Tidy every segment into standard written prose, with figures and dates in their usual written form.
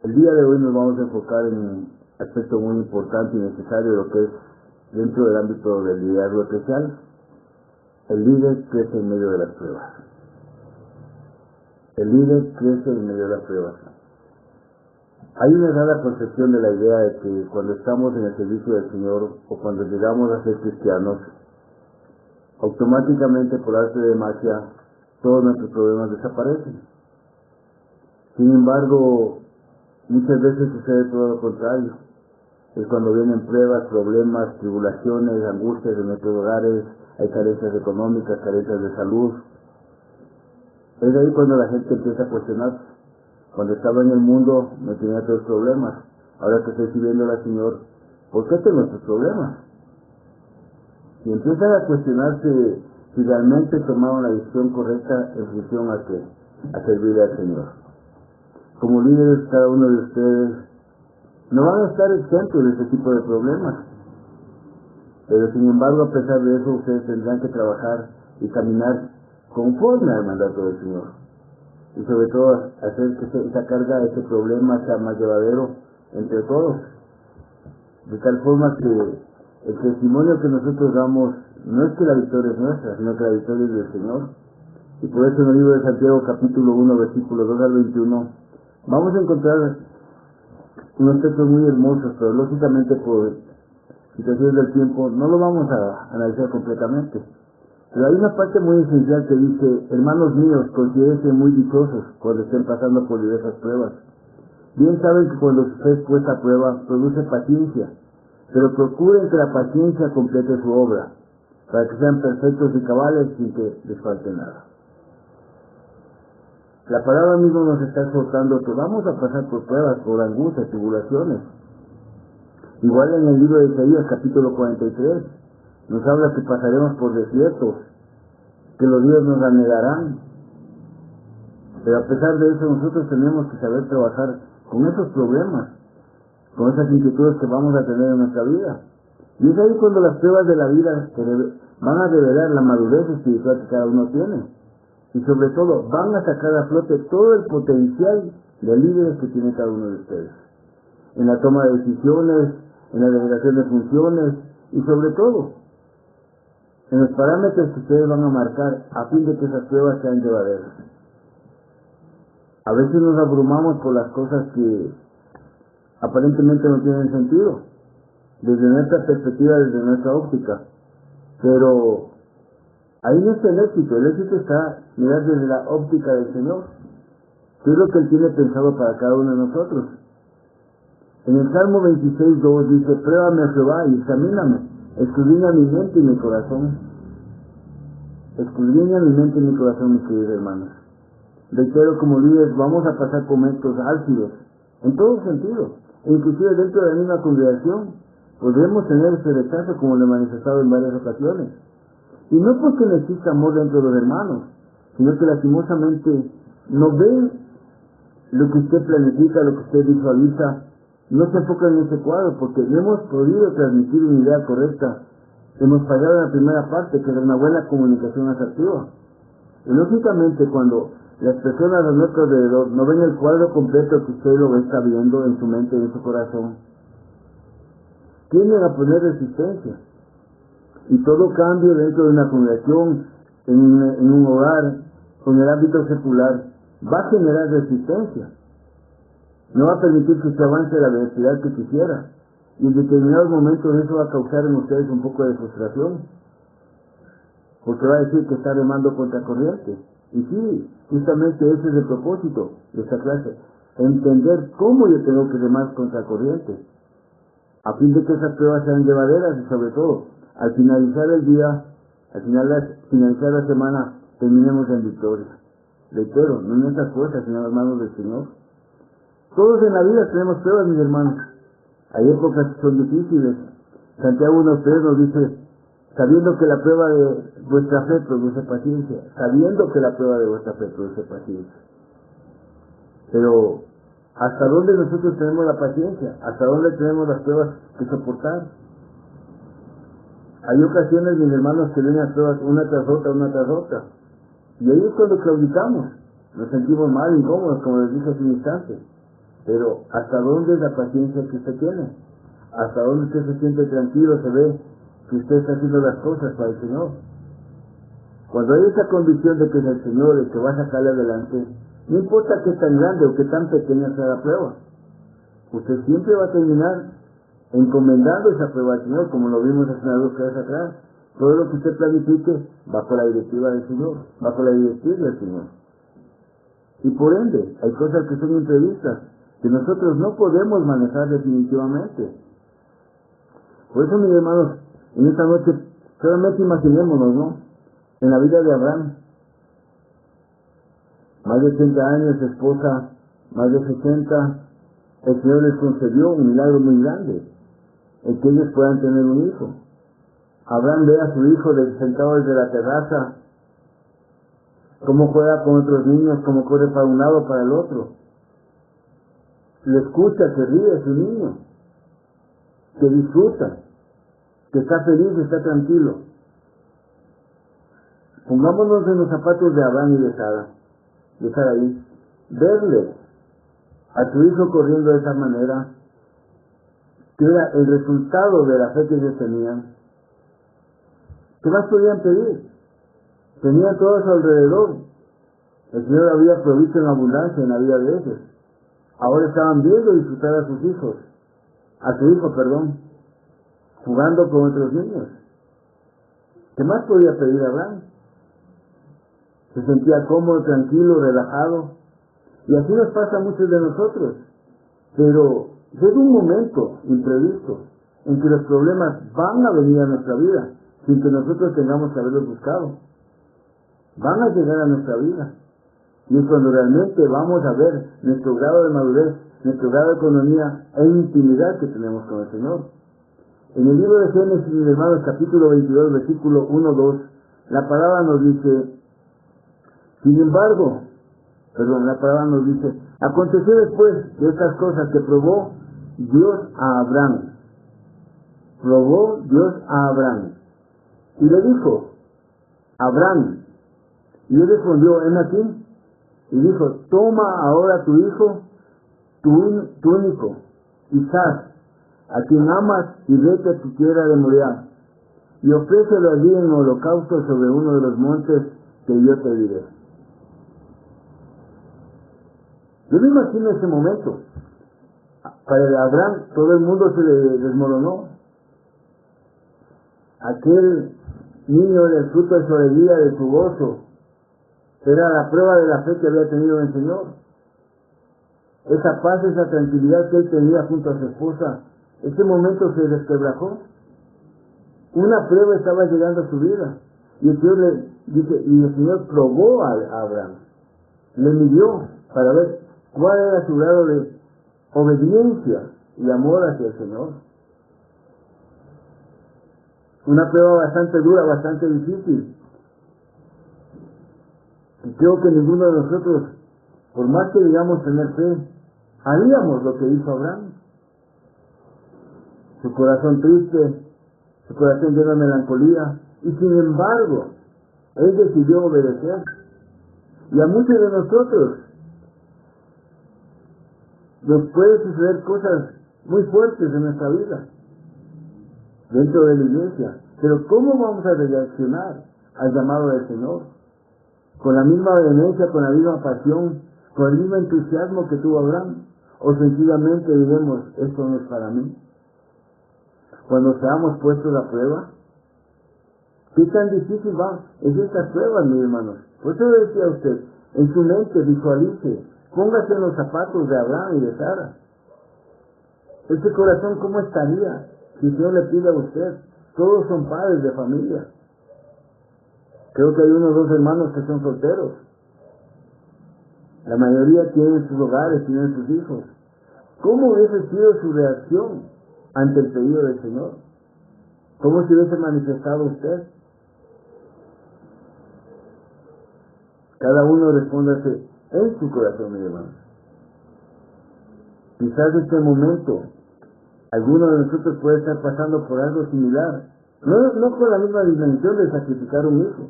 El día de hoy nos vamos a enfocar en un aspecto muy importante y necesario de lo que es dentro del ámbito del liderazgo eclesial. El líder crece en medio de las pruebas. El líder crece en medio de las pruebas. Hay una errada concepción de la idea de que cuando estamos en el servicio del Señor o cuando llegamos a ser cristianos, automáticamente por arte de magia todos nuestros problemas desaparecen. Sin embargo, muchas veces sucede todo lo contrario. Es cuando vienen pruebas, problemas, tribulaciones, angustias en nuestros hogares, hay carencias económicas, carencias de salud. Es ahí cuando la gente empieza a cuestionarse. Cuando estaba en el mundo no tenía todos problemas. Ahora que estoy sirviendo al Señor, ¿por qué tengo estos problemas? Y empiezan a cuestionarse si realmente tomaron la decisión correcta en función a servirle al Señor. Como líderes, cada uno de ustedes no van a estar exentos de este tipo de problemas. Pero sin embargo, a pesar de eso, ustedes tendrán que trabajar y caminar conforme al mandato del Señor. Y sobre todo, hacer que esa carga, ese problema sea más llevadero entre todos. De tal forma que el testimonio que nosotros damos no es que la victoria es nuestra, sino que la victoria es del Señor. Y por eso en el libro de Santiago, capítulo 1, versículos 2 al 21, vamos a encontrar unos textos muy hermosos, pero lógicamente por situaciones del tiempo no lo vamos a analizar completamente. Pero hay una parte muy esencial que dice: hermanos míos, considérense muy dichosos cuando estén pasando por diversas pruebas. Bien saben que cuando usted es puesta a prueba, produce paciencia, pero procuren que la paciencia complete su obra, para que sean perfectos y cabales sin que les falte nada. La palabra misma nos está exhortando que vamos a pasar por pruebas, por angustias, tribulaciones. Igual en el libro de Isaías, capítulo 43, nos habla que pasaremos por desiertos, que los días nos anegarán. Pero a pesar de eso, nosotros tenemos que saber trabajar con esos problemas, con esas inquietudes que vamos a tener en nuestra vida. Y es ahí cuando las pruebas de la vida van a revelar la madurez espiritual que cada uno tiene. Y sobre todo, van a sacar a flote todo el potencial de líderes que tiene cada uno de ustedes. En la toma de decisiones, en la delegación de funciones y sobre todo, en los parámetros que ustedes van a marcar a fin de que esas pruebas sean llevaderas. A veces nos abrumamos por las cosas que aparentemente no tienen sentido, desde nuestra perspectiva, desde nuestra óptica. Pero ahí no está el éxito está mirar desde la óptica del Señor. ¿Qué es lo que Él tiene pensado para cada uno de nosotros? En el Salmo 26:2 dice: pruébame, Jehová, y examíname, escudriña mi mente y mi corazón. Escudriña mi mente y mi corazón, mis queridos hermanos. Reitero, como líderes vamos a pasar por momentos álgidos, en todo sentido, e inclusive dentro de la misma congregación podremos tener ese rechazo, como lo he manifestado en varias ocasiones. Y no porque no exista amor dentro de los hermanos, sino que lastimosamente no ven lo que usted planifica, lo que usted visualiza, no se enfoca en ese cuadro, porque no hemos podido transmitir una idea correcta. Hemos fallado en la primera parte, que es una buena comunicación asertiva. Y lógicamente cuando las personas a nuestro alrededor no ven el cuadro completo que usted lo está viendo en su mente y en su corazón, tienden a poner resistencia. Y todo cambio dentro de una congregación, en un hogar, en el ámbito secular, va a generar resistencia. No va a permitir que usted avance a la velocidad que quisiera. Y en determinados momentos eso va a causar en ustedes un poco de frustración, porque va a decir que está remando contra corriente. Y sí, justamente ese es el propósito de esta clase: entender cómo yo tengo que remar contra corriente, a fin de que esas pruebas sean llevaderas y sobre todo, al finalizar el día, finalizar la semana, terminemos en victoria. Reitero, no en nuestras fuerzas, sino en las manos del Señor. Todos en la vida tenemos pruebas, mis hermanos. Hay épocas que son difíciles. Santiago 1:3 nos dice: sabiendo que la prueba de vuestra fe produce paciencia. Sabiendo que la prueba de vuestra fe produce paciencia. Pero, ¿hasta dónde nosotros tenemos la paciencia? ¿Hasta dónde tenemos las pruebas que soportar? Hay ocasiones, mis hermanos, que vienen las pruebas una tras otra. Y ahí es cuando claudicamos. Nos sentimos mal, incómodos, como les dije hace un instante. Pero ¿hasta dónde es la paciencia que usted tiene? ¿Hasta dónde usted se siente tranquilo, se ve que usted está haciendo las cosas para el Señor? Cuando hay esa convicción de que es el Señor el que va a sacarle adelante, no importa qué tan grande o qué tan pequeña sea la prueba, usted siempre va a terminar encomendando esa prueba al Señor, como lo vimos hace unas 2 clases atrás. Todo lo que usted planifique bajo la directiva del Señor, bajo la directiva del Señor. Y por ende, hay cosas que son imprevistas, que nosotros no podemos manejar definitivamente. Por eso, mis hermanos, en esta noche, solamente imaginémonos, ¿no? En la vida de Abraham, más de 80 años, esposa, más de 60, el Señor les concedió un milagro muy grande, el que ellos puedan tener un hijo. Abraham ve a su hijo sentado desde la terraza, cómo juega con otros niños, cómo corre para un lado, para el otro. Le escucha, se ríe su niño, que disfruta, que está feliz, está tranquilo. Pongámonos en los zapatos de Abraham y de Saraí, verle a su hijo corriendo de esa manera, que era el resultado de la fe que ellos tenían. ¿Qué más podían pedir? Tenían todo a su alrededor. El Señor había provisto en abundancia en la vida de ellos. Ahora estaban viendo disfrutar a sus hijos, a su hijo, jugando con otros niños. ¿Qué más podía pedir Abraham? Se sentía cómodo, tranquilo, relajado. Y así nos pasa a muchos de nosotros. Pero llega un momento imprevisto en que los problemas van a venir a nuestra vida sin que nosotros tengamos que haberlos buscado. Van a llegar a nuestra vida. Y es cuando realmente vamos a ver nuestro grado de madurez, nuestro grado de economía e intimidad que tenemos con el Señor. En el libro de Génesis, mis hermanos, capítulo 22, versículo 1-2, la palabra nos dice, la palabra nos dice, aconteció después de estas cosas que probó Dios a Abraham. Probó Dios a Abraham. Y le dijo, Abraham. Y él respondió, heme aquí. Y dijo, toma ahora tu hijo, tu único, Isaac, a quien amas, y vete a tu tierra de Moriah, y ofrécelo allí en holocausto sobre uno de los montes que yo te diré. Yo me imagino ese momento. Para Abraham todo el mundo se le desmoronó. Aquel niño era el fruto de su alegría, de su gozo. Era la prueba de la fe que había tenido en el Señor. Esa paz, esa tranquilidad que él tenía junto a su esposa, ese momento se desquebrajó. Una prueba estaba llegando a su vida. Y el Señor le dice, y el Señor probó a Abraham. Le midió para ver cuál era su grado de obediencia y amor hacia el Señor. Una prueba bastante dura, bastante difícil. Y creo que ninguno de nosotros, por más que digamos tener fe, haríamos lo que hizo Abraham. Su corazón triste, su corazón lleno de melancolía, y sin embargo, él decidió obedecer. Y a muchos de nosotros nos puede suceder cosas muy fuertes en nuestra vida, dentro de la iglesia. Pero ¿cómo vamos a reaccionar al llamado del Señor? ¿Con la misma vehemencia, con la misma pasión, con el mismo entusiasmo que tuvo Abraham? ¿O sencillamente diremos, esto no es para mí? Cuando seamos puestos a prueba, ¿qué tan difícil va? Es estas pruebas, mis hermanos. Por eso decía usted, en su mente visualice, póngase en los zapatos de Abraham y de Sara. Este corazón, ¿cómo estaría si el Señor le pide a usted? Todos son padres de familia. Creo que hay 1 o 2 hermanos que son solteros. La mayoría tienen sus hogares, tienen sus hijos. ¿Cómo hubiese sido su reacción ante el pedido del Señor? ¿Cómo se hubiese manifestado usted? Cada uno respóndase en su corazón, mi hermano. Quizás en este momento alguno de nosotros puede estar pasando por algo similar, no con la misma dimensión de sacrificar un hijo,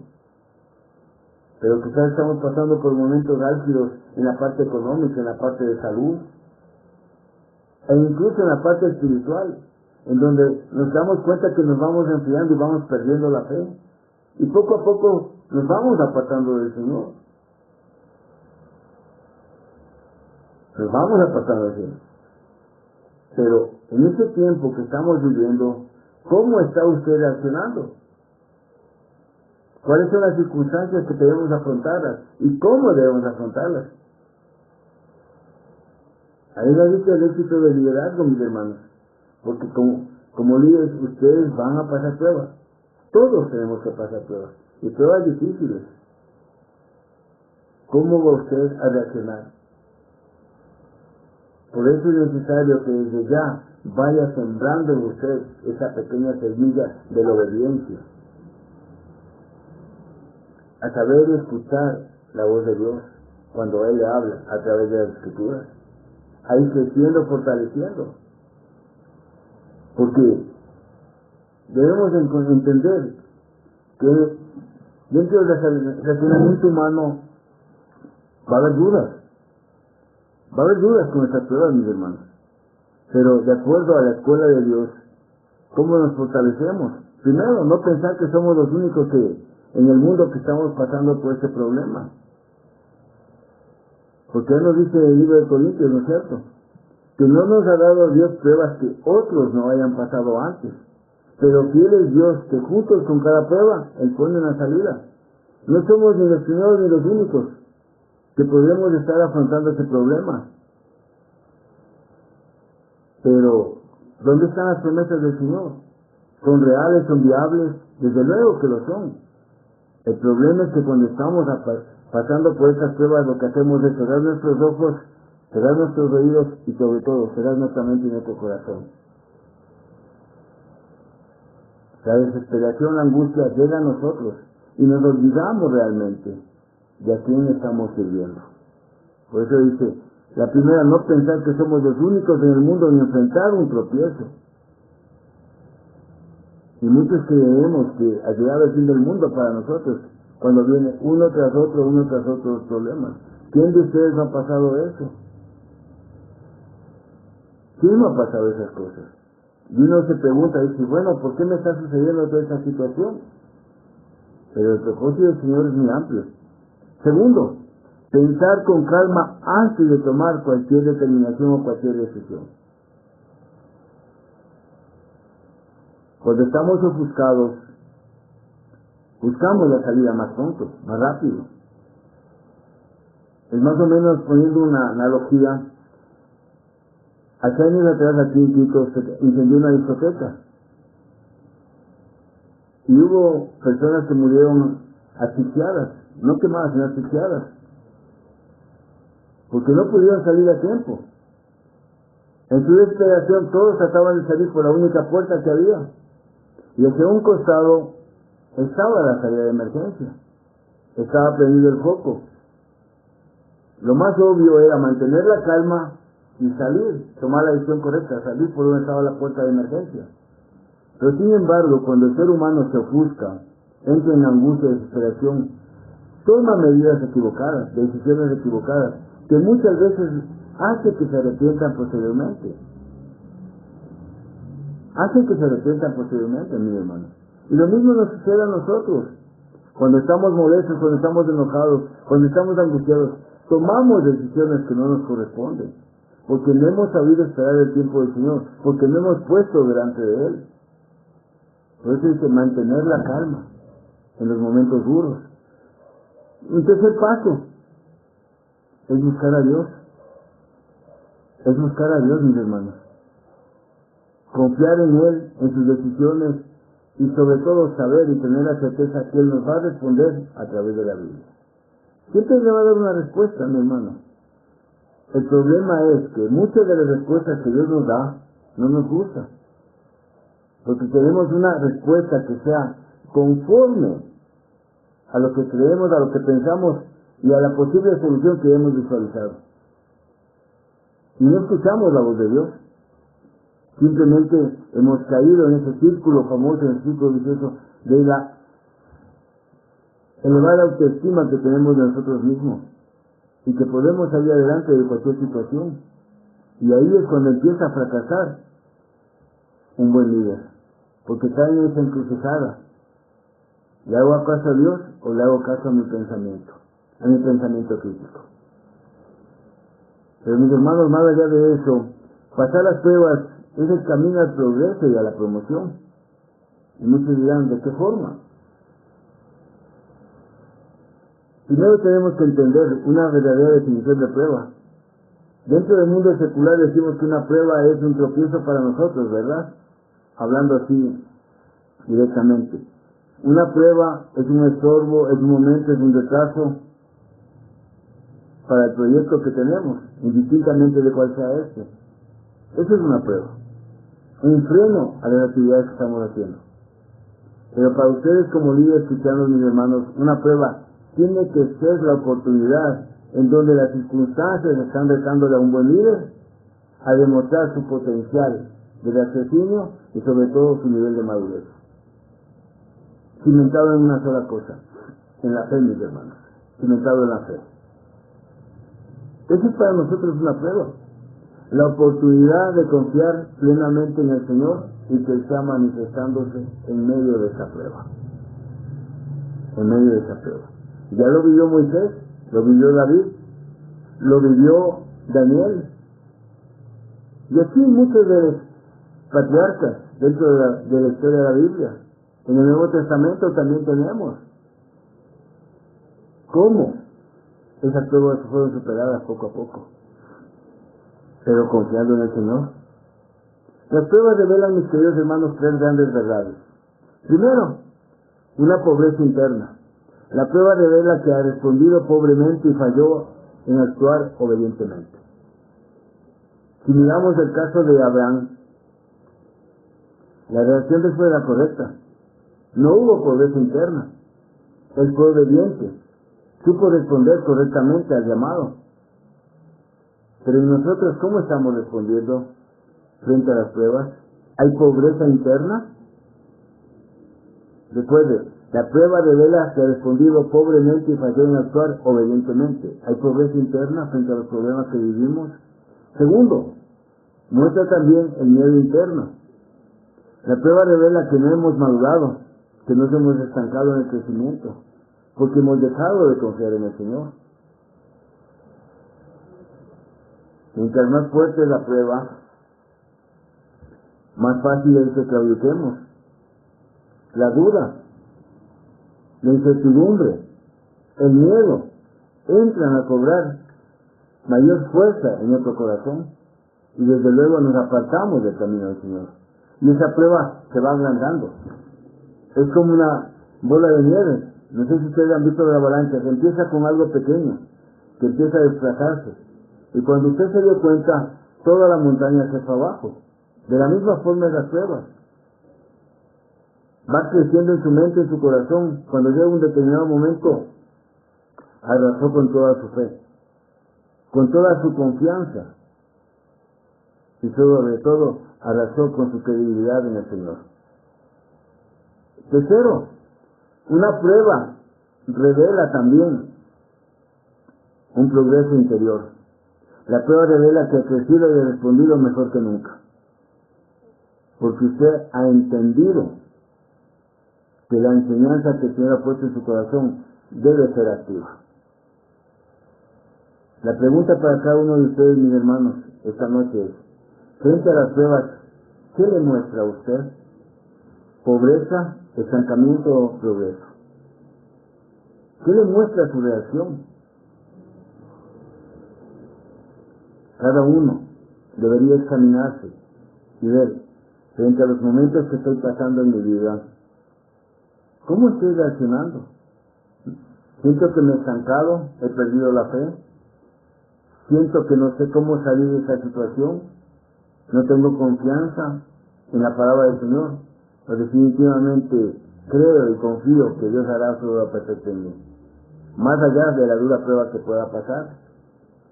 pero quizás estamos pasando por momentos álgidos en la parte económica, en la parte de salud, e incluso en la parte espiritual, en donde nos damos cuenta que nos vamos enfriando y vamos perdiendo la fe, y poco a poco nos vamos apartando del Señor. Nos vamos apartando del Señor. Pero en este tiempo que estamos viviendo, ¿cómo está usted reaccionando? ¿Cuáles son las circunstancias que debemos afrontarlas? ¿Y cómo debemos afrontarlas? Ahí radica el éxito del liderazgo, mis hermanos. Porque como líderes, ustedes van a pasar pruebas. Todos tenemos que pasar pruebas. Y pruebas difíciles. ¿Cómo va usted a reaccionar? Por eso es necesario que desde ya vaya sembrando en usted esa pequeña semilla de la obediencia. A saber escuchar la voz de Dios cuando Él le habla a través de las Escrituras. Ahí creciendo, fortaleciendo. Porque debemos entender que dentro del razonamiento humano va a haber dudas. Va a haber dudas con estas pruebas, mis hermanos. Pero de acuerdo a la escuela de Dios, ¿cómo nos fortalecemos? Primero, no pensar que somos los únicos que en el mundo que estamos pasando por este problema. Porque Él nos dice en el libro de Corintios, ¿no es cierto?, que no nos ha dado Dios pruebas que otros no hayan pasado antes. Pero fiel es Dios, que juntos con cada prueba, Él pone una salida. No somos ni los primeros ni los únicos que podemos estar afrontando ese problema. Pero, ¿dónde están las promesas del Señor? ¿Son reales, son viables? Desde luego que lo son. El problema es que cuando estamos pasando por estas pruebas, lo que hacemos es cerrar nuestros ojos, cerrar nuestros oídos y sobre todo cerrar nuestra mente y nuestro corazón. La desesperación, la angustia llega a nosotros y nos olvidamos realmente de a quién estamos sirviendo. Por eso dice, la primera, no pensar que somos los únicos en el mundo ni enfrentar un tropiezo. Y muchos creemos que ha llegado el fin del mundo para nosotros, cuando viene uno tras otro los problemas. ¿Quién de ustedes no ha pasado eso? ¿Quién no ha pasado esas cosas? Y uno se pregunta, dice, bueno, ¿por qué me está sucediendo toda esta situación? Pero el propósito del Señor es muy amplio. Segundo, pensar con calma antes de tomar cualquier determinación o cualquier decisión. Cuando estamos ofuscados, buscamos la salida más pronto, más rápido. Es más o menos, poniendo una analogía, hace años atrás aquí en Quito se incendió una discoteca y hubo personas que murieron asfixiadas, no quemadas sino asfixiadas, porque no pudieron salir a tiempo. En su desesperación todos trataban de salir por la única puerta que había, y hacia un costado estaba la salida de emergencia, estaba prendido el foco. Lo más obvio era mantener la calma y salir, tomar la decisión correcta, salir por donde estaba la puerta de emergencia. Pero sin embargo, cuando el ser humano se ofusca, entra en angustia y desesperación, toma medidas equivocadas, decisiones equivocadas, que muchas veces hace que se arrepientan posteriormente. Hacen que se arrepientan posteriormente, mi hermano. Y lo mismo nos sucede a nosotros. Cuando estamos molestos, cuando estamos enojados, cuando estamos angustiados, tomamos decisiones que no nos corresponden, porque no hemos sabido esperar el tiempo del Señor, porque no hemos puesto delante de Él. Por eso dice mantener la calma en los momentos duros. Un tercer paso es buscar a Dios. Es buscar a Dios, mis hermanos. Confiar en Él, en sus decisiones y sobre todo saber y tener la certeza que Él nos va a responder a través de la Biblia. Siempre le va a dar una respuesta, mi hermano. El problema es que muchas de las respuestas que Dios nos da no nos gustan, porque queremos una respuesta que sea conforme a lo que creemos, a lo que pensamos y a la posible solución que hemos visualizado. Y no escuchamos la voz de Dios. Simplemente hemos caído en ese círculo famoso, en el círculo vicioso de la elevada autoestima que tenemos de nosotros mismos y que podemos salir adelante de cualquier situación. Y ahí es cuando empieza a fracasar un buen líder, porque está en esa encrucijada. ¿Le hago caso a Dios o le hago caso a mi pensamiento crítico? Pero mis hermanos, más allá de eso, pasar las pruebas es el camino al progreso y a la promoción. Y muchos dirán, ¿de qué forma? Primero tenemos que entender una verdadera definición de prueba. Dentro del mundo secular decimos que una prueba es un tropiezo para nosotros, ¿verdad? Hablando así directamente. Una prueba es un estorbo, es un momento, es un retraso para el proyecto que tenemos, indistintamente de cuál sea este. Eso es una prueba. Un freno a las actividades que estamos haciendo. Pero para ustedes como líderes cristianos, mis hermanos, una prueba tiene que ser la oportunidad en donde las circunstancias están retándole a un buen líder a demostrar su potencial de raciocinio y sobre todo su nivel de madurez. Cimentado en una sola cosa, en la fe, mis hermanos, cimentado en la fe. Eso es para nosotros una prueba, la oportunidad de confiar plenamente en el Señor y que Él sea manifestándose en medio de esa prueba. En medio de esa prueba. Ya lo vivió Moisés, lo vivió David, lo vivió Daniel. Y así muchos de los patriarcas dentro de la historia de la Biblia. En el Nuevo Testamento también tenemos cómo esas pruebas fueron superadas poco a poco, pero confiando en el Señor. Las pruebas revelan, mis queridos hermanos, tres grandes verdades. Primero, una pobreza interna. La prueba revela que ha respondido pobremente y falló en actuar obedientemente. Si miramos el caso de Abraham, la reacción después era correcta. No hubo pobreza interna. Él fue obediente. Supo responder correctamente al llamado. Pero ¿y nosotros cómo estamos respondiendo frente a las pruebas? ¿Hay pobreza interna? Recuerde, la prueba revela que ha respondido pobremente y falló en actuar obedientemente. ¿Hay pobreza interna frente a los problemas que vivimos? Segundo, muestra también el miedo interno. La prueba revela que no hemos madurado, que nos hemos estancado en el crecimiento, porque hemos dejado de confiar en el Señor. Mientras más fuerte es la prueba, más fácil es que claudiquemos. La duda, la incertidumbre, el miedo, entran a cobrar mayor fuerza en nuestro corazón y desde luego nos apartamos del camino del Señor. Y esa prueba se va agrandando. Es como una bola de nieve. No sé si ustedes han visto la avalancha, que empieza con algo pequeño, que empieza a desplazarse. Y cuando usted se dio cuenta, toda la montaña se fue abajo. De la misma forma en las pruebas. Va creciendo en su mente, en su corazón. Cuando llega un determinado momento, arrasó con toda su fe, con toda su confianza. Y sobre todo, arrasó con su credibilidad en el Señor. Tercero, una prueba revela también un progreso interior. La prueba revela que ha crecido y ha respondido mejor que nunca. Porque usted ha entendido que la enseñanza que el Señor ha puesto en su corazón debe ser activa. La pregunta para cada uno de ustedes, mis hermanos, esta noche es, frente a las pruebas, ¿qué le muestra a usted? ¿Pobreza, estancamiento o progreso? ¿Qué le muestra su reacción? Cada uno debería examinarse y ver, frente a los momentos que estoy pasando en mi vida, ¿cómo estoy reaccionando? ¿Siento que me he estancado? ¿He perdido la fe? ¿Siento que no sé cómo salir de esa situación? ¿No tengo confianza en la palabra del Señor? O definitivamente creo y confío que Dios hará su obra perfecta en mí, más allá de la dura prueba que pueda pasar.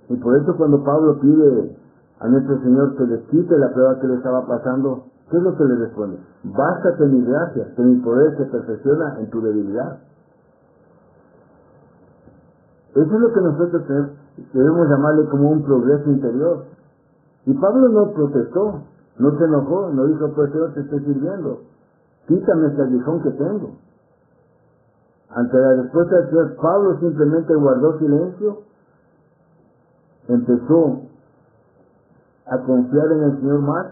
Y por eso cuando Pablo pide a nuestro Señor que les quite la prueba que le estaba pasando, ¿qué es lo que le responde? Bástate mi gracia, que mi poder se perfecciona en tu debilidad. Eso es lo que nosotros debemos llamarle como un progreso interior. Y Pablo no protestó, no se enojó, no dijo, pues yo te estoy sirviendo, quítame este aguijón que tengo. Ante la respuesta del Señor, Pablo simplemente guardó silencio, empezó a confiar en el Señor más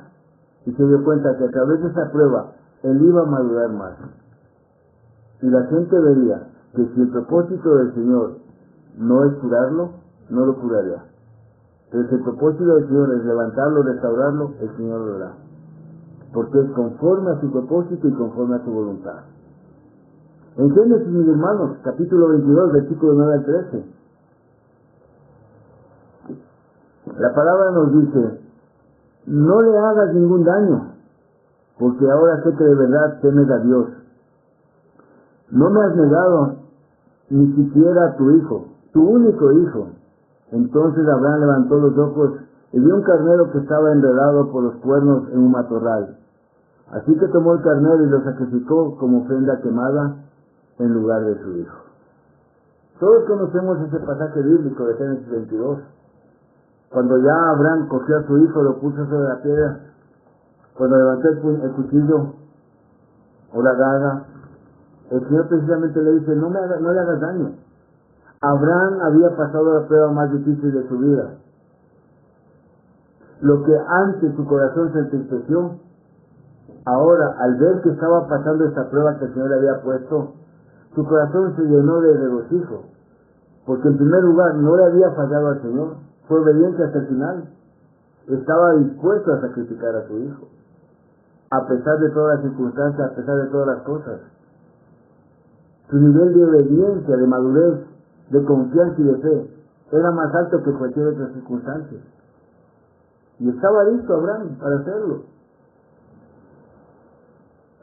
y se dio cuenta que a través de esa prueba él iba a madurar más. Y la gente vería que si el propósito del Señor no es curarlo, no lo curaría. Pero si el propósito del Señor es levantarlo, restaurarlo, el Señor lo hará. Porque es conforme a su propósito y conforme a su voluntad. En Génesis, mis hermanos, capítulo 22, versículo 9 al 13. La palabra nos dice, no le hagas ningún daño, porque ahora sé que de verdad temes a Dios. No me has negado ni siquiera a tu hijo, tu único hijo. Entonces Abraham levantó los ojos y vio un carnero que estaba enredado por los cuernos en un matorral. Así que tomó el carnero y lo sacrificó como ofrenda quemada en lugar de su hijo. Todos conocemos ese pasaje bíblico de Génesis 22. Cuando ya Abraham cogió a su hijo, lo puso sobre la piedra, cuando levantó el cuchillo o la daga, el Señor precisamente le dice, no le hagas daño. Abraham había pasado la prueba más difícil de su vida. Lo que antes su corazón se entristeció, ahora al ver que estaba pasando esta prueba que el Señor le había puesto, su corazón se llenó de regocijo, porque en primer lugar no le había fallado al Señor, fue obediente hasta el final, estaba dispuesto a sacrificar a su hijo, a pesar de todas las circunstancias, a pesar de todas las cosas. Su nivel de obediencia, de madurez, de confianza y de fe era más alto que cualquier otra circunstancia. Y estaba listo Abraham para hacerlo.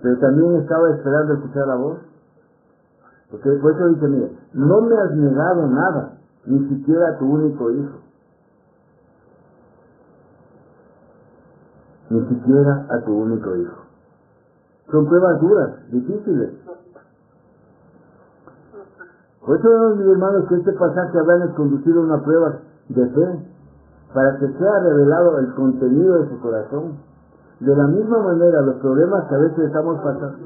Pero también estaba esperando escuchar la voz. Porque por eso dice, mira, no me has negado nada, ni siquiera a tu único hijo. Ni siquiera a tu único hijo. Son pruebas duras, difíciles. Por eso vemos, mis hermanos, que este pasaje Abraham es conducido a una prueba de fe, para que sea revelado el contenido de su corazón. De la misma manera, los problemas que a veces estamos pasando.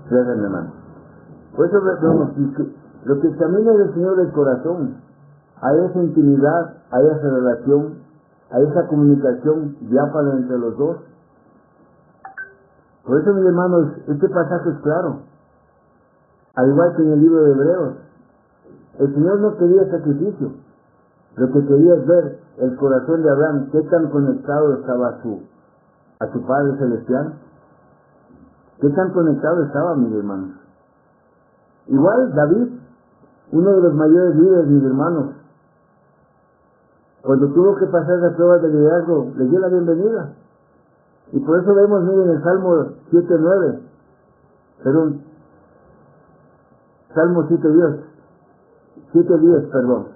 Gracias, mi hermano. Por eso vemos que lo que examina el Señor del corazón, hay esa intimidad, hay esa relación, hay esa comunicación diáfana entre los dos. Por eso, mis hermanos, este pasaje es claro. Al igual que en el libro de Hebreos, el Señor no quería sacrificio. Lo que quería es ver el corazón de Abraham, qué tan conectado estaba a su Padre Celestial. Qué tan conectado estaba, mis hermanos. Igual David, uno de los mayores líderes, mis hermanos, cuando tuvo que pasar las pruebas de liderazgo, le dio la bienvenida. Y por eso vemos, miren, el Salmo 7:9, perdón, Salmo 7:10, perdón.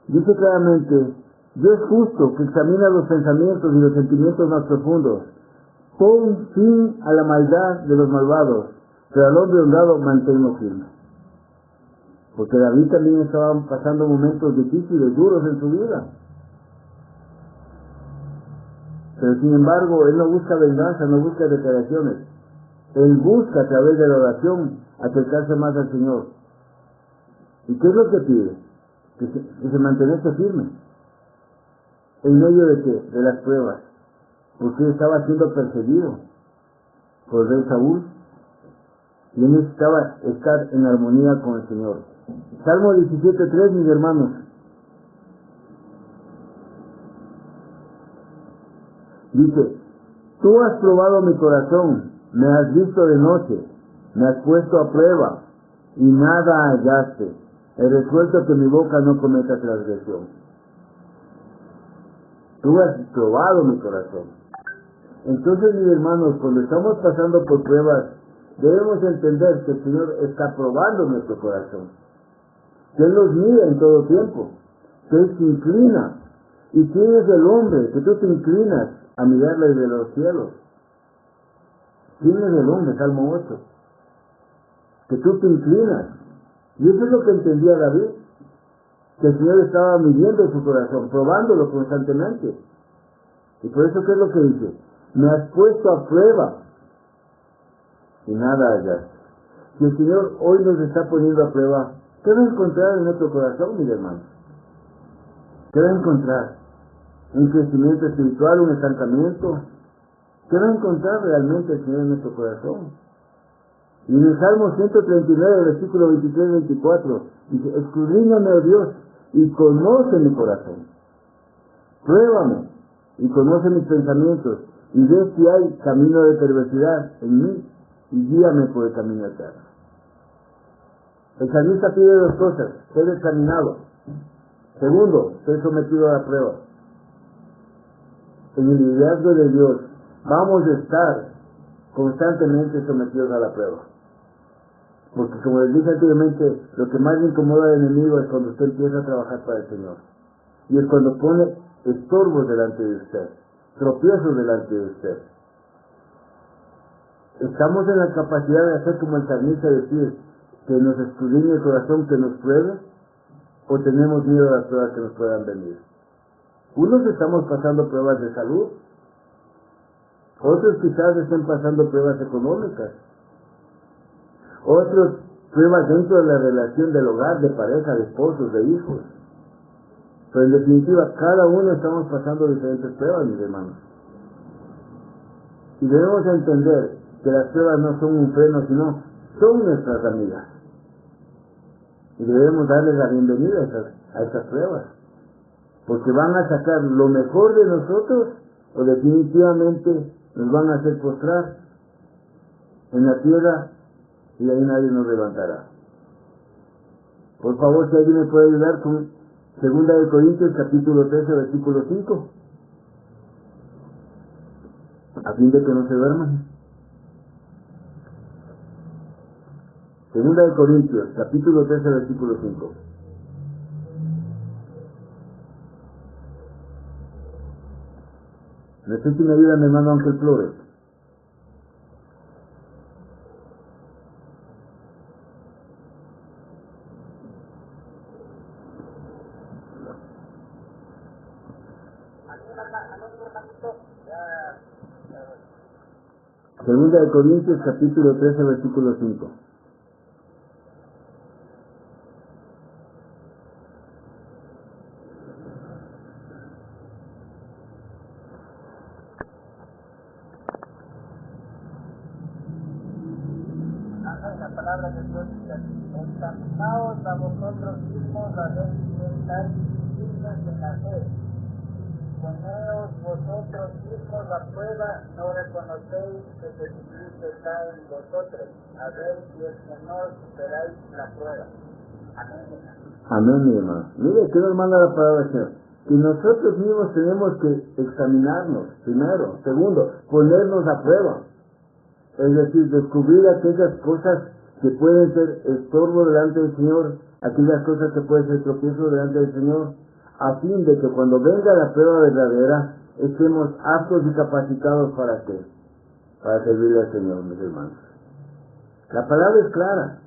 Dice claramente, Dios justo que examina los pensamientos y los sentimientos más profundos, pon fin a la maldad de los malvados, pero al hombre honrado manténlo firme. Porque David también estaba pasando momentos difíciles, duros en su vida. Pero sin embargo, él no busca venganza, no busca declaraciones. Él busca a través de la oración acercarse más al Señor. ¿Y qué es lo que pide? Que se mantenga firme. ¿En medio de qué? De las pruebas. Porque él estaba siendo perseguido por el rey Saúl. Y él necesitaba estar en armonía con el Señor. Salmo 17:3, mis hermanos. Dice, tú has probado mi corazón, me has visto de noche, me has puesto a prueba, y nada hallaste. He resuelto que mi boca no cometa transgresión. Tú has probado mi corazón. Entonces, mis hermanos, cuando estamos pasando por pruebas, debemos entender que el Señor está probando nuestro corazón. Que Él nos mira en todo tiempo. Que Él se inclina. ¿Y quién es el hombre que tú te inclinas a mirarle desde los cielos? ¿Quién es el hombre? Salmo 8. que tú te inclinas. Y eso es lo que entendía David, que el Señor estaba midiendo su corazón, probándolo constantemente. Y por eso, ¿qué es lo que dice? Me has puesto a prueba y nada hallaste. Si el Señor hoy nos está poniendo a prueba, ¿qué va a encontrar en nuestro corazón, mis hermanos? ¿Qué va a encontrar? ¿Un crecimiento espiritual, un estancamiento? ¿Qué va a encontrar realmente el Señor en nuestro corazón? Y en el Salmo 139, versículo 23-24, dice, escudriñame, oh Dios, y conoce mi corazón. Pruébame, y conoce mis pensamientos, y ve si hay camino de perversidad en mí, y guíame por el camino eterno. El salmista pide dos cosas: ser examinado. Segundo, ser sometido a la prueba. En el liderazgo de Dios vamos a estar constantemente sometidos a la prueba. Porque como les dije anteriormente, lo que más le incomoda al enemigo es cuando usted empieza a trabajar para el Señor. Y es cuando pone estorbos delante de usted, tropiezos delante de usted. Estamos en la capacidad de hacer como el salmista, decir que nos escudriñe el corazón, que nos pruebe, o tenemos miedo a las pruebas que nos puedan venir. Unos estamos pasando pruebas de salud, otros quizás estén pasando pruebas económicas, otros pruebas dentro de la relación del hogar, de pareja, de esposos, de hijos. Pero en definitiva, cada uno estamos pasando diferentes pruebas, mis hermanos. Y debemos entender que las pruebas no son un freno, sino son nuestras amigas. Y debemos darles la bienvenida a estas pruebas, porque van a sacar lo mejor de nosotros, o definitivamente nos van a hacer postrar en la tierra, y ahí nadie nos levantará. Por favor, si alguien me puede ayudar con 2 Corintios capítulo 13, versículo 5, a fin de que no se duerman. 2 Corintios capítulo 13, versículo 5. No sé si me ayuda mi hermano Ángel Flores. Segunda de Corintios capítulo 13, versículo 5. La palabra de Dios dice: examinaos a vosotros mismos a ver si estáis firmes en la fe. Poneos vosotros mismos a prueba, no reconocéis que Jesucristo está en vosotros, a ver si el Señor superáis la prueba. Amén. Amén, mi hermano. Mire, que nos manda la palabra del Señor. Y nosotros mismos tenemos que examinarnos, primero. Segundo, ponernos a prueba. Es decir, descubrir aquellas cosas que pueden ser estorbo delante del Señor, aquellas cosas que pueden ser tropiezo delante del Señor, a fin de que cuando venga la prueba verdadera, estemos aptos y capacitados para qué, para servirle al Señor, mis hermanos. La palabra es clara.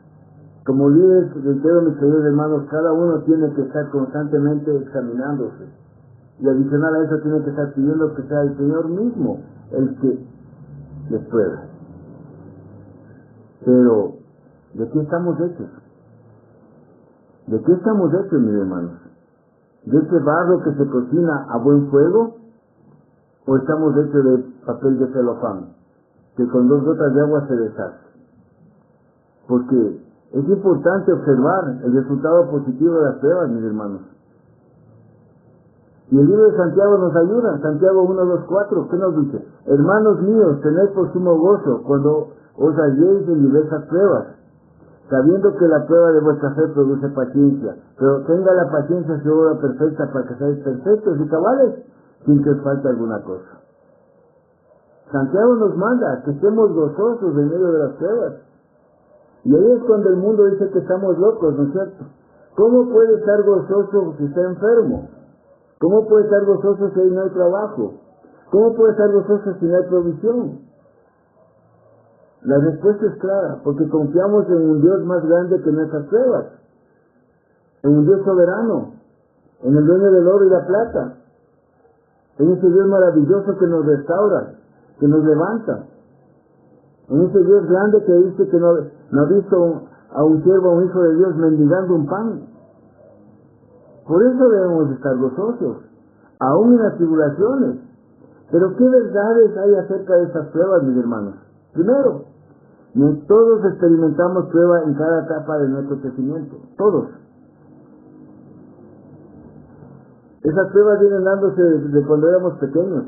Como líderes, reitero, mis queridos hermanos, cada uno tiene que estar constantemente examinándose. Y adicional a eso tiene que estar pidiendo que sea el Señor mismo el que les pruebe. Pero, ¿de qué estamos hechos? ¿De qué estamos hechos, mis hermanos? ¿De ese barro que se cocina a buen fuego? ¿O estamos hechos de papel de celofán, que con 2 gotas de agua se deshace? Porque es importante observar el resultado positivo de las pruebas, mis hermanos. Y el libro de Santiago nos ayuda. Santiago 1, 2, 4, ¿qué nos dice? Hermanos míos, tened por sumo gozo cuando os halléis en diversas pruebas, sabiendo que la prueba de vuestra fe produce paciencia, pero tenga la paciencia su obra perfecta, para que seáis perfectos y cabales, sin que os falte alguna cosa. Santiago nos manda que estemos gozosos en medio de las pruebas. Y ahí es cuando el mundo dice que estamos locos, ¿no es cierto? ¿Cómo puede estar gozoso si está enfermo? ¿Cómo puede estar gozoso si no hay trabajo? ¿Cómo puede estar gozoso si no hay provisión? La respuesta es clara, porque confiamos en un Dios más grande que nuestras pruebas, en un Dios soberano, en el dueño del oro y la plata, en ese Dios maravilloso que nos restaura, que nos levanta, en ese Dios grande que dice que no ha visto a un siervo, a un hijo de Dios mendigando un pan. Por eso debemos estar gozosos, aún en las tribulaciones. Pero ¿qué verdades hay acerca de estas pruebas, mis hermanos? Primero, todos experimentamos prueba en cada etapa de nuestro crecimiento, todos. Esas pruebas vienen dándose desde cuando éramos pequeños,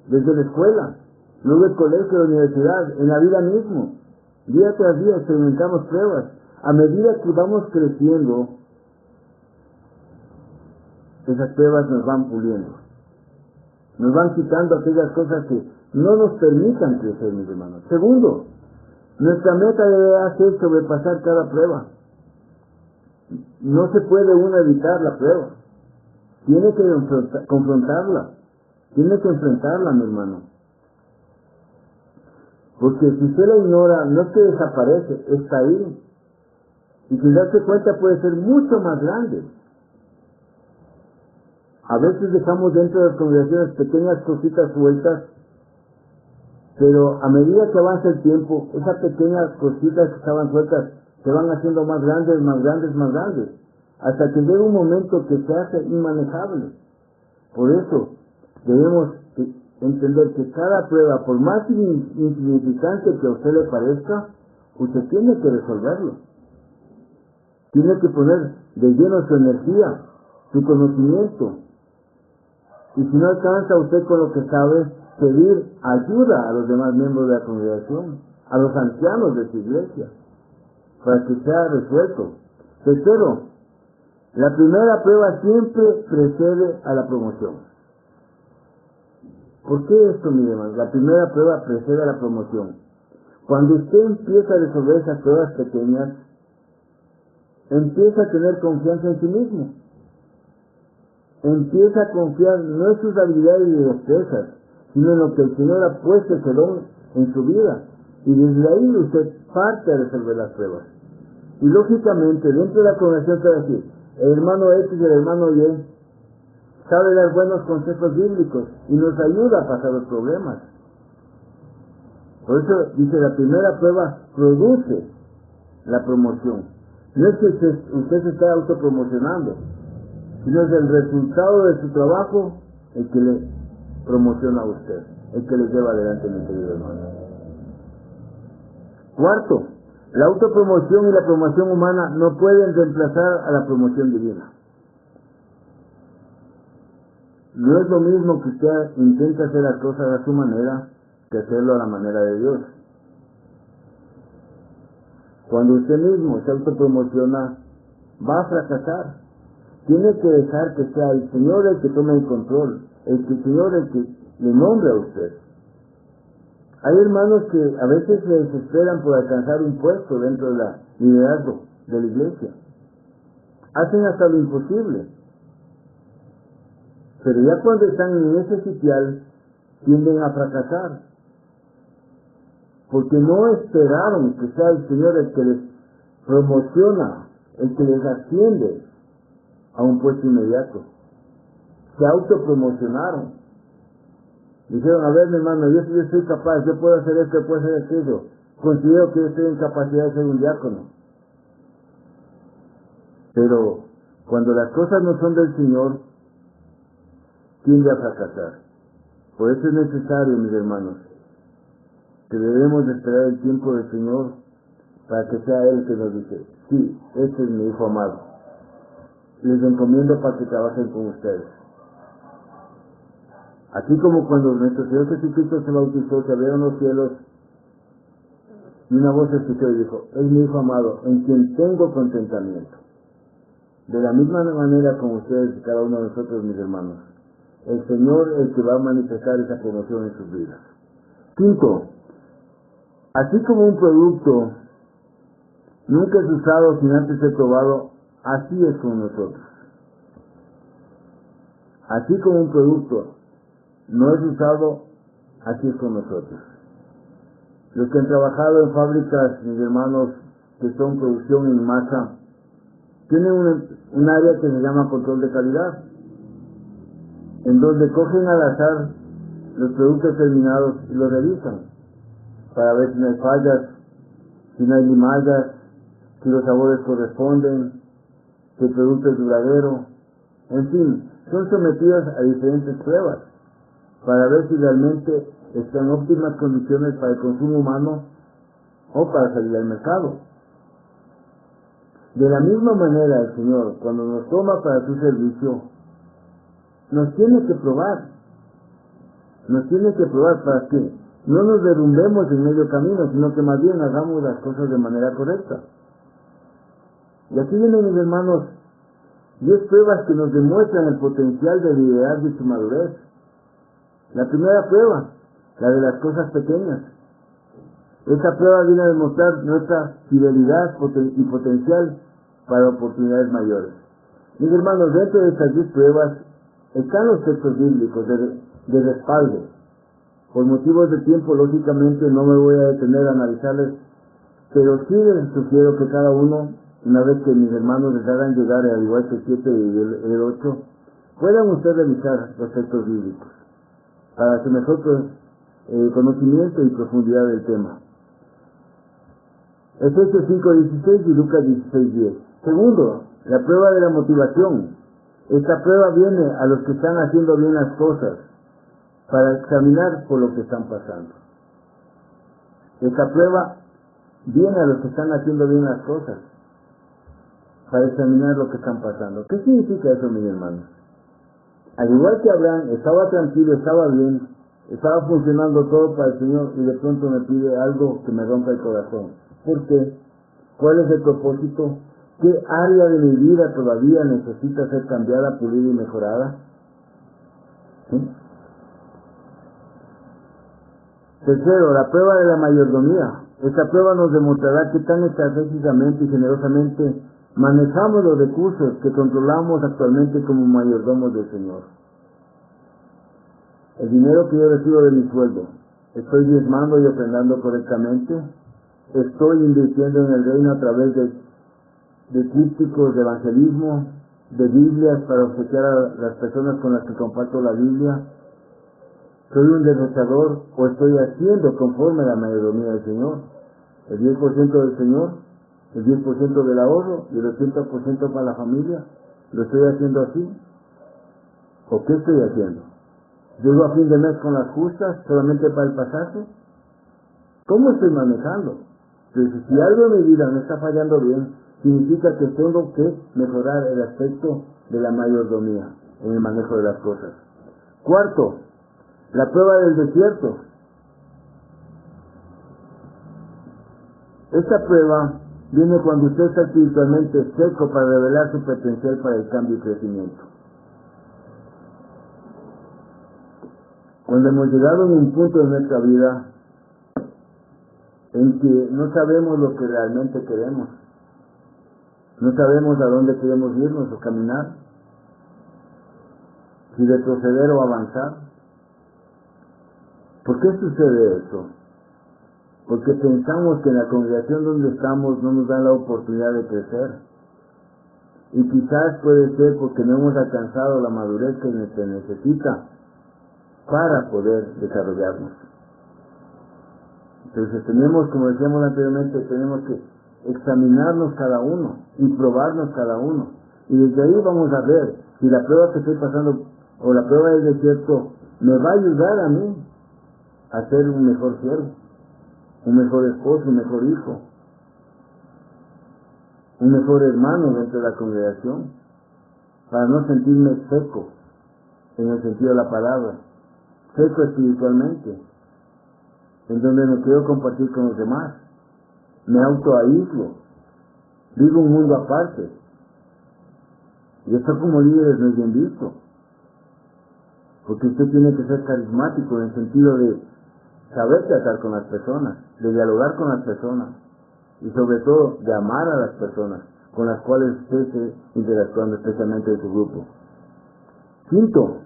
desde la escuela, luego el colegio, la universidad, en la vida mismo. Día tras día experimentamos pruebas. A medida que vamos creciendo, esas pruebas nos van puliendo. Nos van quitando aquellas cosas que no nos permitan crecer, mis hermanos. Segundo, nuestra meta debe ser sobrepasar cada prueba. No se puede uno evitar la prueba. Tiene que confrontarla. Tiene que enfrentarla, mi hermano. Porque si usted la ignora, no es que desaparece, está ahí. Y sin darse cuenta puede ser mucho más grande. A veces dejamos dentro de las congregaciones pequeñas cositas sueltas, pero a medida que avanza el tiempo, esas pequeñas cositas que estaban sueltas se van haciendo más grandes, más grandes, más grandes, hasta que llega un momento que se hace inmanejable. Por eso debemos entender que cada prueba, por más insignificante que a usted le parezca, usted tiene que resolverlo. Tiene que poner de lleno su energía, su conocimiento. Y si no alcanza usted con lo que sabe, pedir ayuda a los demás miembros de la congregación, a los ancianos de su iglesia, para que sea resuelto. Tercero, la primera prueba siempre precede a la promoción. ¿Por qué esto, mi hermano? La primera prueba precede a la promoción. Cuando usted empieza a resolver esas pruebas pequeñas, empieza a tener confianza en sí mismo. Empieza a confiar no en sus habilidades y destrezas, sino en lo que el Señor ha puesto ese don en su vida. Y desde ahí usted parte a resolver las pruebas. Y lógicamente, dentro de la congregación se va a decir, el hermano X y el hermano Y sabe dar buenos consejos bíblicos y nos ayuda a pasar los problemas. Por eso dice, la primera prueba produce la promoción. No es que usted se está autopromocionando, sino es el resultado de su trabajo el que le promociona a usted, el que le lleva adelante, mi querido hermano. Cuarto, la autopromoción y la promoción humana no pueden reemplazar a la promoción divina. No es lo mismo que usted intente hacer las cosas a su manera que hacerlo a la manera de Dios. Cuando usted mismo se autopromociona, va a fracasar. Tiene que dejar que sea el Señor el que tome el control, el Señor el que le nombre a usted. Hay hermanos que a veces se desesperan por alcanzar un puesto dentro del liderazgo de la iglesia. Hacen hasta lo imposible. Pero ya cuando están en ese sitial, tienden a fracasar. Porque no esperaron que sea el Señor el que les promociona, el que les asciende a un puesto inmediato. Se autopromocionaron. Dijeron, a ver, mi hermano, yo soy capaz, yo puedo hacer esto, yo puedo hacer aquello. Considero que yo estoy en capacidad de ser un diácono. Pero cuando las cosas no son del Señor, tiende a fracasar. Por eso es necesario, mis hermanos, que debemos de esperar el tiempo del Señor para que sea Él que nos dice, sí, este es mi Hijo amado. Les encomiendo para que trabajen con ustedes. Así como cuando nuestro Señor Jesucristo se bautizó, se abrieron los cielos y una voz se escuchó y dijo, es mi Hijo amado, en quien tengo contentamiento. De la misma manera con ustedes y cada uno de nosotros, mis hermanos, el Señor es el que va a manifestar esa promoción en sus vidas. Quinto, así como un producto nunca es usado sin antes ser probado, así es con nosotros. Así como un producto no es usado, así es con nosotros. Los que han trabajado en fábricas, mis hermanos, que son producción en masa, tienen un área que se llama control de calidad, en donde cogen al azar los productos terminados y los revisan para ver si no hay fallas, si no hay limallas, si los sabores corresponden, si el producto es duradero. En fin, son sometidos a diferentes pruebas para ver si realmente están en óptimas condiciones para el consumo humano o para salir al mercado. De la misma manera, el Señor, cuando nos toma para su servicio, nos tiene que probar. Nos tiene que probar para que no nos derrumbemos en medio camino, sino que más bien hagamos las cosas de manera correcta. Y aquí vienen, mis hermanos, 10 pruebas que nos demuestran el potencial de liderazgo y su madurez. La primera prueba, la de las cosas pequeñas. Esta prueba viene a demostrar nuestra fidelidad y potencial para oportunidades mayores. Mis hermanos, dentro de estas 10 pruebas están los textos bíblicos de respaldo. Por motivos de tiempo, lógicamente, no me voy a detener a analizarles, pero sí les sugiero que cada uno, una vez que mis hermanos les hagan llegar, al igual que el 7 y el 8, puedan ustedes revisar los textos bíblicos, para que nosotros conocimiento y profundidad del tema. Efesios 5:16 y Lucas 16:10. Segundo, la prueba de la motivación. Esta prueba viene a los que están haciendo bien las cosas, para examinar por lo que están pasando. Esta prueba viene a los que están haciendo bien las cosas, para examinar lo que están pasando. ¿Qué significa eso, mis hermanos? Al igual que Abraham, estaba tranquilo, estaba bien, estaba funcionando todo para el Señor, y de pronto me pide algo que me rompa el corazón. ¿Por qué? ¿Cuál es el propósito? ¿Qué área de mi vida todavía necesita ser cambiada, pulida y mejorada? ¿Sí? Tercero, la prueba de la mayordomía. Esta prueba nos demostrará qué tan estratégicamente y generosamente manejamos los recursos que controlamos actualmente como mayordomos del Señor. El dinero que yo recibo de mi sueldo, ¿estoy diezmando y ofrendando correctamente? ¿Estoy invirtiendo en el reino a través de trípticos de evangelismo, de Biblias para obsequiar a las personas con las que comparto la Biblia? ¿Soy un derrochador o estoy haciendo conforme a la mayordomía del Señor? El 10% del Señor, el 10% del ahorro y el 80% para la familia. ¿Lo estoy haciendo así? ¿O qué estoy haciendo? ¿Llego a fin de mes con las justas solamente para el pasaje? ¿Cómo estoy manejando? Entonces, si algo en mi vida me está fallando bien, significa que tengo que mejorar el aspecto de la mayordomía en el manejo de las cosas. Cuarto, la prueba del desierto. Esta prueba viene cuando usted está espiritualmente seco para revelar su potencial para el cambio y crecimiento. Cuando hemos llegado en un punto de nuestra vida en que no sabemos lo que realmente queremos, no sabemos a dónde queremos irnos o caminar, si retroceder o avanzar. ¿Por qué sucede eso? Porque pensamos que en la congregación donde estamos no nos dan la oportunidad de crecer. Y quizás puede ser porque no hemos alcanzado la madurez que se necesita para poder desarrollarnos. Entonces tenemos, como decíamos anteriormente, tenemos que examinarnos cada uno y probarnos cada uno. Y desde ahí vamos a ver si la prueba que estoy pasando o la prueba del desierto me va a ayudar a mí a ser un mejor siervo, un mejor esposo, un mejor hijo, un mejor hermano dentro de la congregación, para no sentirme seco en el sentido de la palabra, seco espiritualmente, en donde no quiero compartir con los demás, me autoaíslo, vivo un mundo aparte. Y esto como líderes no es bien visto, porque usted tiene que ser carismático en el sentido de saber tratar con las personas, de dialogar con las personas y sobre todo de amar a las personas con las cuales usted esté interactuando, especialmente en su grupo. Quinto,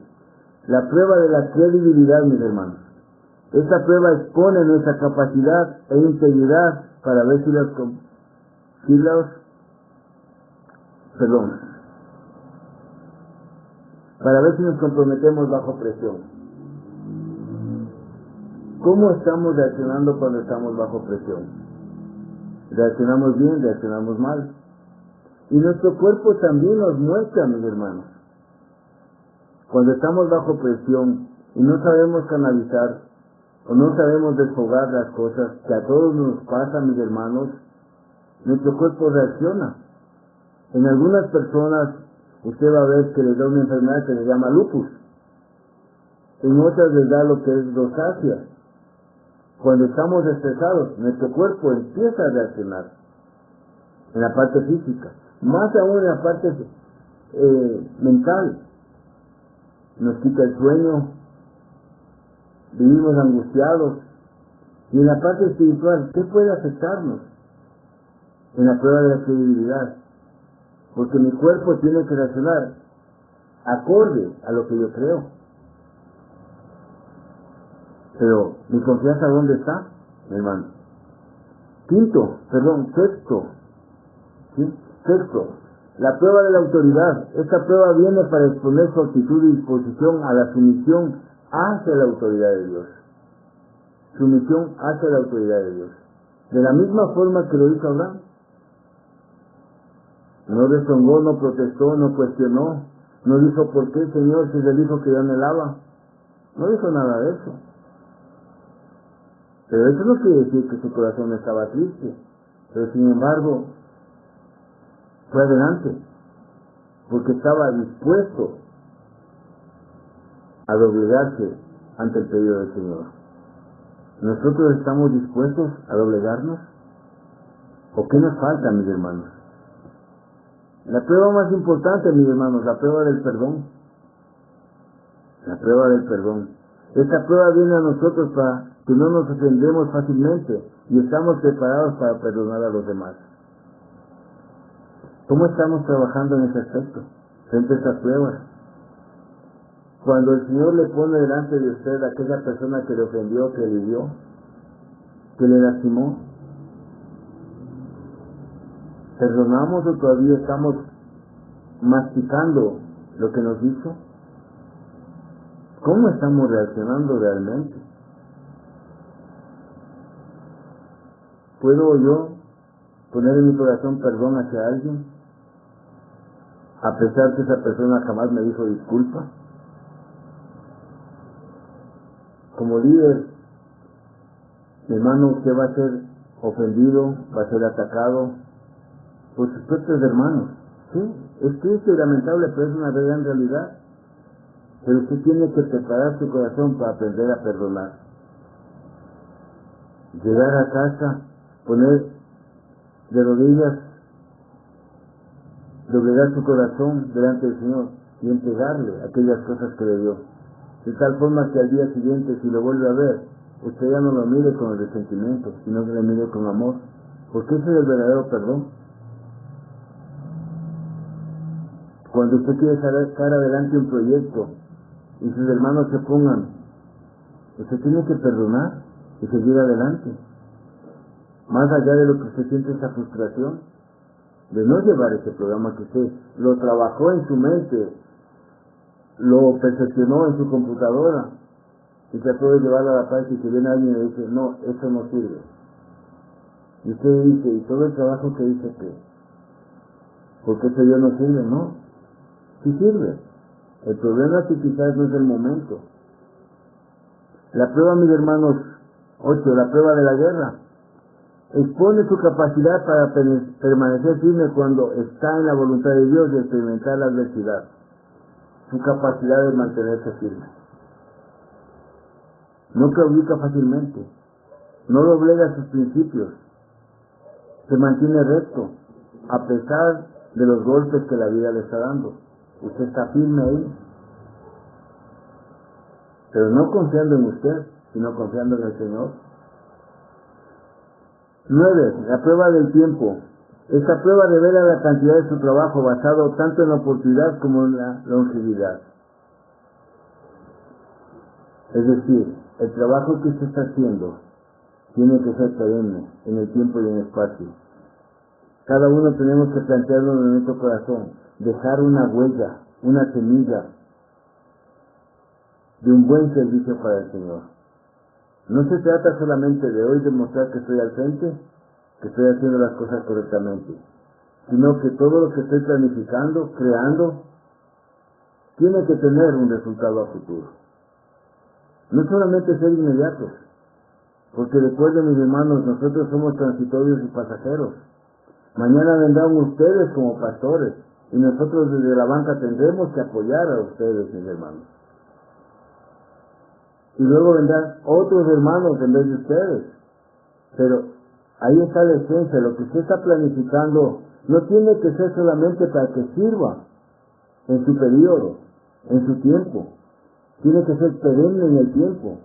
la prueba de la credibilidad, mis hermanos. Esta prueba expone nuestra capacidad e integridad para ver para ver si nos comprometemos bajo presión. ¿Cómo estamos reaccionando cuando estamos bajo presión? ¿Reaccionamos bien? ¿Reaccionamos mal? Y nuestro cuerpo también nos muestra, mis hermanos. Cuando estamos bajo presión y no sabemos canalizar o no sabemos desfogar las cosas, que a todos nos pasa, mis hermanos, nuestro cuerpo reacciona. En algunas personas usted va a ver que les da una enfermedad que se llama lupus. En otras les da lo que es rosácea. Cuando estamos estresados, nuestro cuerpo empieza a reaccionar en la parte física, más aún en la parte mental. Nos quita el sueño, vivimos angustiados. Y en la parte espiritual, ¿qué puede afectarnos? En la prueba de la credibilidad. Porque mi cuerpo tiene que reaccionar acorde a lo que yo creo. Pero, ¿mi confianza dónde está, mi hermano? Sexto, la prueba de la autoridad. Esta prueba viene para exponer su actitud y disposición a la sumisión hacia la autoridad de Dios. Sumisión hacia la autoridad de Dios. De la misma forma que lo hizo Abraham. No rezongó, no protestó, no cuestionó, no dijo ¿por qué, Señor, si es el hijo que yo anhelaba? No dijo nada de eso. Pero eso no quiere decir que su corazón estaba triste. Pero sin embargo, fue adelante, porque estaba dispuesto a doblegarse ante el pedido del Señor. ¿Nosotros estamos dispuestos a doblegarnos? ¿O qué nos falta, mis hermanos? La prueba más importante, mis hermanos, la prueba del perdón. La prueba del perdón. Esta prueba viene a nosotros para que no nos ofendemos fácilmente y estamos preparados para perdonar a los demás. ¿Cómo estamos trabajando en ese aspecto, frente a estas pruebas? Cuando el Señor le pone delante de usted a aquella persona que le ofendió, que le hirió, que le lastimó, ¿perdonamos o todavía estamos masticando lo que nos hizo? ¿Cómo estamos reaccionando realmente? ¿Puedo yo poner en mi corazón perdón hacia alguien, a pesar que esa persona jamás me dijo disculpa? Como líder, mi hermano, usted va a ser ofendido, va a ser atacado por sus propios hermanos. Sí, es triste y lamentable, pero es una gran realidad. Pero usted tiene que preparar su corazón para aprender a perdonar. Llegar a casa, poner de rodillas, doblegar su corazón delante del Señor y entregarle aquellas cosas que le dio. De tal forma que al día siguiente, si lo vuelve a ver, usted ya no lo mire con el resentimiento, sino que le mire con amor. Porque ese es el verdadero perdón. Cuando usted quiere sacar adelante un proyecto y sus hermanos se pongan, usted tiene que perdonar y seguir adelante. Más allá de lo que usted siente esa frustración de no llevar ese programa que usted lo trabajó en su mente, lo perfeccionó en su computadora y trató de llevarlo a la práctica, y que viene alguien y le dice, no, eso no sirve. Y usted dice, ¿y todo el trabajo que hice qué? ¿Por qué eso ya no sirve? No, sí sirve. El problema es que quizás no es el momento. La prueba, mis hermanos, 8, la prueba de la guerra. Expone su capacidad para permanecer firme cuando está en la voluntad de Dios y experimentar la adversidad. Su capacidad de mantenerse firme. No claudica fácilmente. No doblega sus principios. Se mantiene recto, a pesar de los golpes que la vida le está dando. Usted está firme ahí. Pero no confiando en usted, sino confiando en el Señor. 9. La prueba del tiempo. Esta prueba revela la cantidad de su trabajo basado tanto en la oportunidad como en la longevidad. Es decir, el trabajo que se está haciendo tiene que ser perenne en el tiempo y en el espacio. Cada uno tenemos que plantearlo en nuestro corazón, dejar una huella, una semilla de un buen servicio para el Señor. No se trata solamente de hoy demostrar que estoy al frente, que estoy haciendo las cosas correctamente, sino que todo lo que estoy planificando, creando, tiene que tener un resultado a futuro. No solamente ser inmediatos, porque recuerden, mis hermanos, nosotros somos transitorios y pasajeros. Mañana vendrán ustedes como pastores y nosotros desde la banca tendremos que apoyar a ustedes, mis hermanos. Y luego vendrán otros hermanos en vez de ustedes. Pero ahí está la esencia, lo que usted está planificando no tiene que ser solamente para que sirva en su periodo, en su tiempo. Tiene que ser perenne en el tiempo.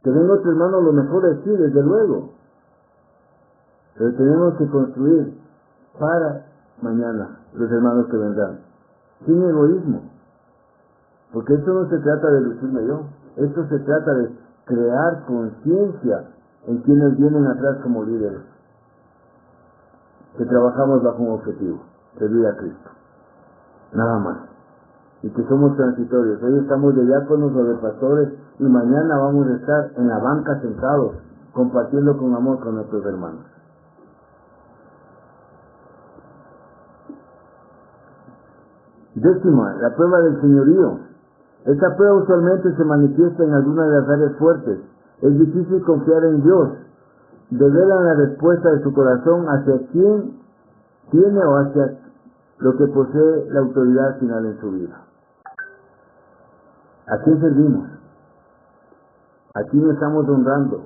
Que venga otro hermano, lo mejor es sí, desde luego. Pero tenemos que construir para mañana los hermanos que vendrán. Sin egoísmo. Porque esto no se trata de lucirme yo. Esto se trata de crear conciencia en quienes vienen atrás como líderes. Que trabajamos bajo un objetivo, servir a Cristo. Nada más. Y que somos transitorios. Hoy estamos de diáconos o de pastores y mañana vamos a estar en la banca sentados, compartiendo con amor con nuestros hermanos. Décima, la prueba del señorío. Esta prueba usualmente se manifiesta en algunas de las áreas fuertes. Es difícil confiar en Dios. Develan la respuesta de su corazón hacia quién tiene o hacia lo que posee la autoridad final en su vida. ¿A quién servimos? ¿A quién estamos honrando?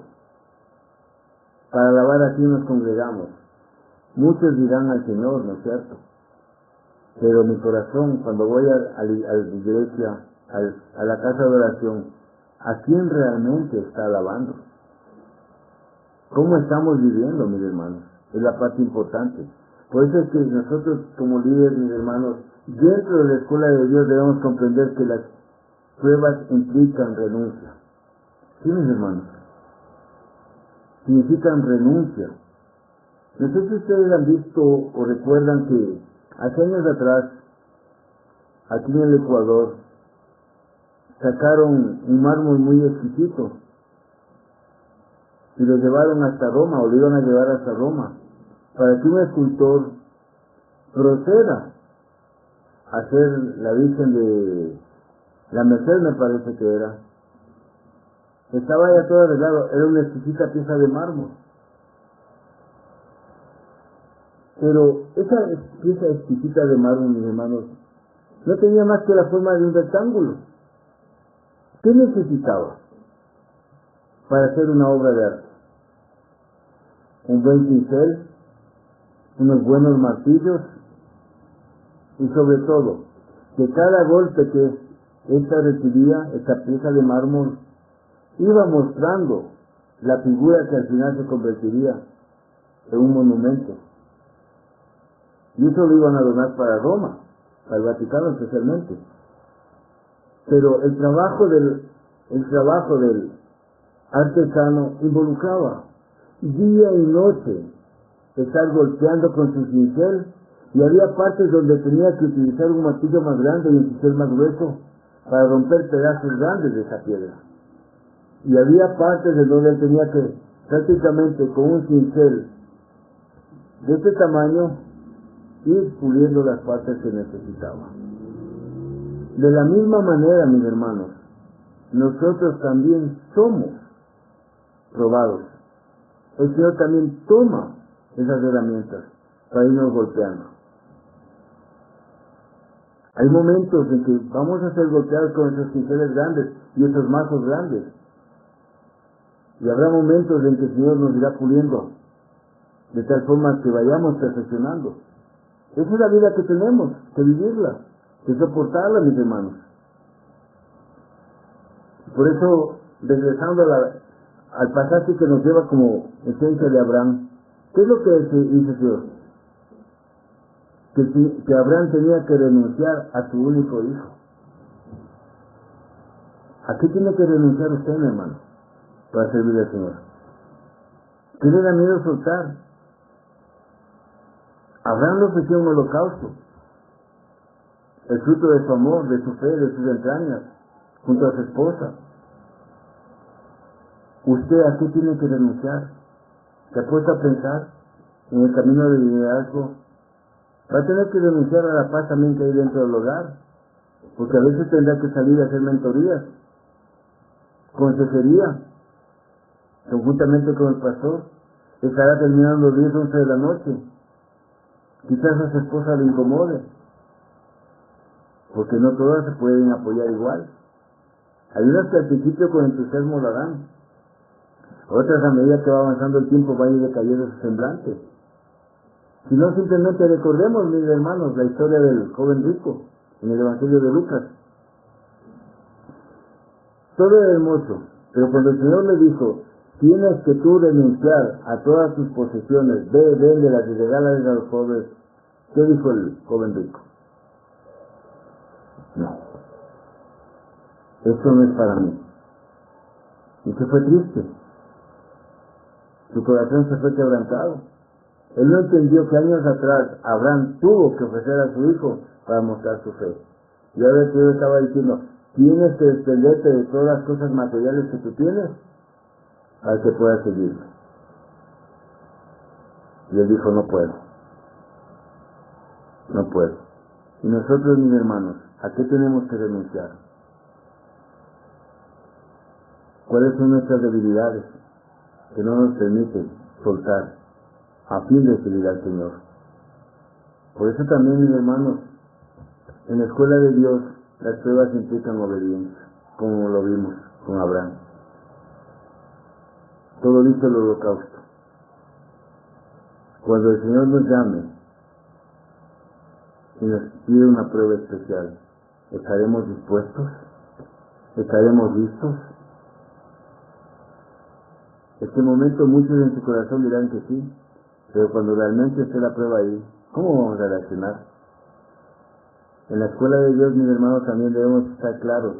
Para alabar a quién nos congregamos. Muchos dirán al Señor, ¿no es cierto? Pero mi corazón, cuando voy a la iglesia, a la casa de oración, ¿a quién realmente está alabando? ¿Cómo estamos viviendo, mis hermanos? Es la parte importante. Por eso es que nosotros como líderes, mis hermanos, dentro de la escuela de Dios debemos comprender que las pruebas implican renuncia. ¿Sí, mis hermanos? Significan renuncia. No sé si ustedes han visto o recuerdan que hace años atrás, aquí en el Ecuador, sacaron un mármol muy exquisito y lo llevaron hasta Roma, o lo iban a llevar hasta Roma, para que un escultor proceda a hacer la Virgen de la Merced, me parece que era. Estaba ya todo arreglado, era una exquisita pieza de mármol. Pero esa pieza exquisita de mármol, mis hermanos, no tenía más que la forma de un rectángulo. ¿Qué necesitaba para hacer una obra de arte? Un buen pincel, unos buenos martillos y sobre todo, que cada golpe que esta recibía, esta pieza de mármol, iba mostrando la figura que al final se convertiría en un monumento. Y eso lo iban a donar para Roma, para el Vaticano especialmente. Pero el trabajo del artesano involucraba día y noche estar golpeando con su cincel, y había partes donde tenía que utilizar un martillo más grande y un cincel más grueso para romper pedazos grandes de esa piedra. Y había partes en donde él tenía que prácticamente con un cincel de este tamaño ir puliendo las partes que necesitaba. De la misma manera, mis hermanos, nosotros también somos probados. El Señor también toma esas herramientas para irnos golpeando. Hay momentos en que vamos a ser golpeados con esos cinceles grandes y esos mazos grandes. Y habrá momentos en que el Señor nos irá puliendo de tal forma que vayamos perfeccionando. Esa es la vida que tenemos, que vivirla, que soportarla, mis hermanos. Por eso, regresando al pasaje que nos lleva como esencia de Abraham, ¿qué es lo que dice Dios? Que Abraham tenía que renunciar a su único hijo. ¿A qué tiene que renunciar usted, mi hermano? para servir al Señor. ¿Qué le da miedo soltar? Abraham le ofreció un holocausto, el fruto de su amor, de su fe, de sus entrañas, junto a su esposa. ¿Usted a qué tiene que renunciar? ¿Se ha puesto a pensar en el camino del liderazgo? Va a tener que renunciar a la paz también que hay dentro del hogar, porque a veces tendrá que salir a hacer mentorías, consejería, conjuntamente con el pastor. Estará terminando 10, 11 de la noche. Quizás a su esposa le incomode, porque no todas se pueden apoyar igual. Hay unas que al principio con entusiasmo lo harán, otras a medida que va avanzando el tiempo va a ir decayendo su semblante. Si no, simplemente recordemos, mis hermanos, la historia del joven rico en el Evangelio de Lucas. Todo era hermoso, pero cuando el Señor le dijo: tienes que tú renunciar a todas tus posesiones, véndelas y regálalas a los pobres, ¿qué dijo el joven rico? No, esto no es para mí. Y se fue triste. Su corazón se fue quebrantado. Él no entendió que años atrás Abraham tuvo que ofrecer a su hijo para mostrar su fe. Y ahora el Señor estaba diciendo: tienes que desprenderte de todas las cosas materiales que tú tienes para que puedas seguirme. Y él dijo: no puedo. No puedo. Y nosotros, mis hermanos, ¿a qué tenemos que renunciar? ¿Cuáles son nuestras debilidades que no nos permiten soltar a fin de servir al Señor? Por eso también, mis hermanos, en la escuela de Dios las pruebas implican obediencia, como lo vimos con Abraham. Todo dice el holocausto. Cuando el Señor nos llame y nos pide una prueba especial, ¿estaremos dispuestos? ¿Estaremos listos? Este momento muchos en su corazón dirán que sí, pero cuando realmente esté la prueba ahí, ¿cómo vamos a reaccionar? En la escuela de Dios, mis hermanos, también debemos estar claros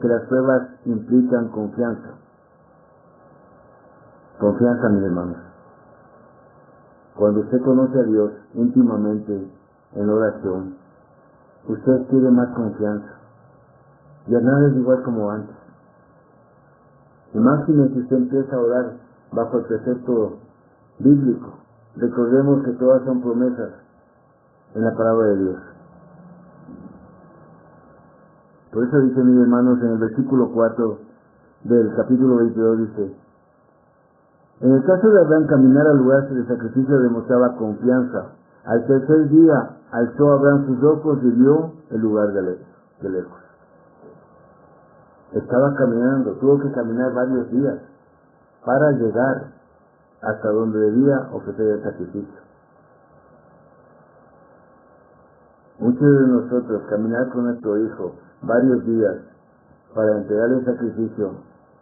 que las pruebas implican confianza. Confianza, mis hermanos. Cuando usted conoce a Dios íntimamente en oración, usted adquiere más confianza. Ya nada es igual como antes. Y máxime si usted empieza a orar bajo el precepto bíblico. Recordemos que todas son promesas en la palabra de Dios. Por eso dice, mis hermanos, en el versículo 4 del capítulo 22, dice: en el caso de Abraham, caminar al lugar de sacrificio demostraba confianza. Al tercer día alzó Abraham sus ojos y vio el lugar de lejos. Estaba caminando, tuvo que caminar varios días para llegar hasta donde debía ofrecer el sacrificio. Muchos de nosotros caminar con nuestro hijo varios días para entregar el sacrificio,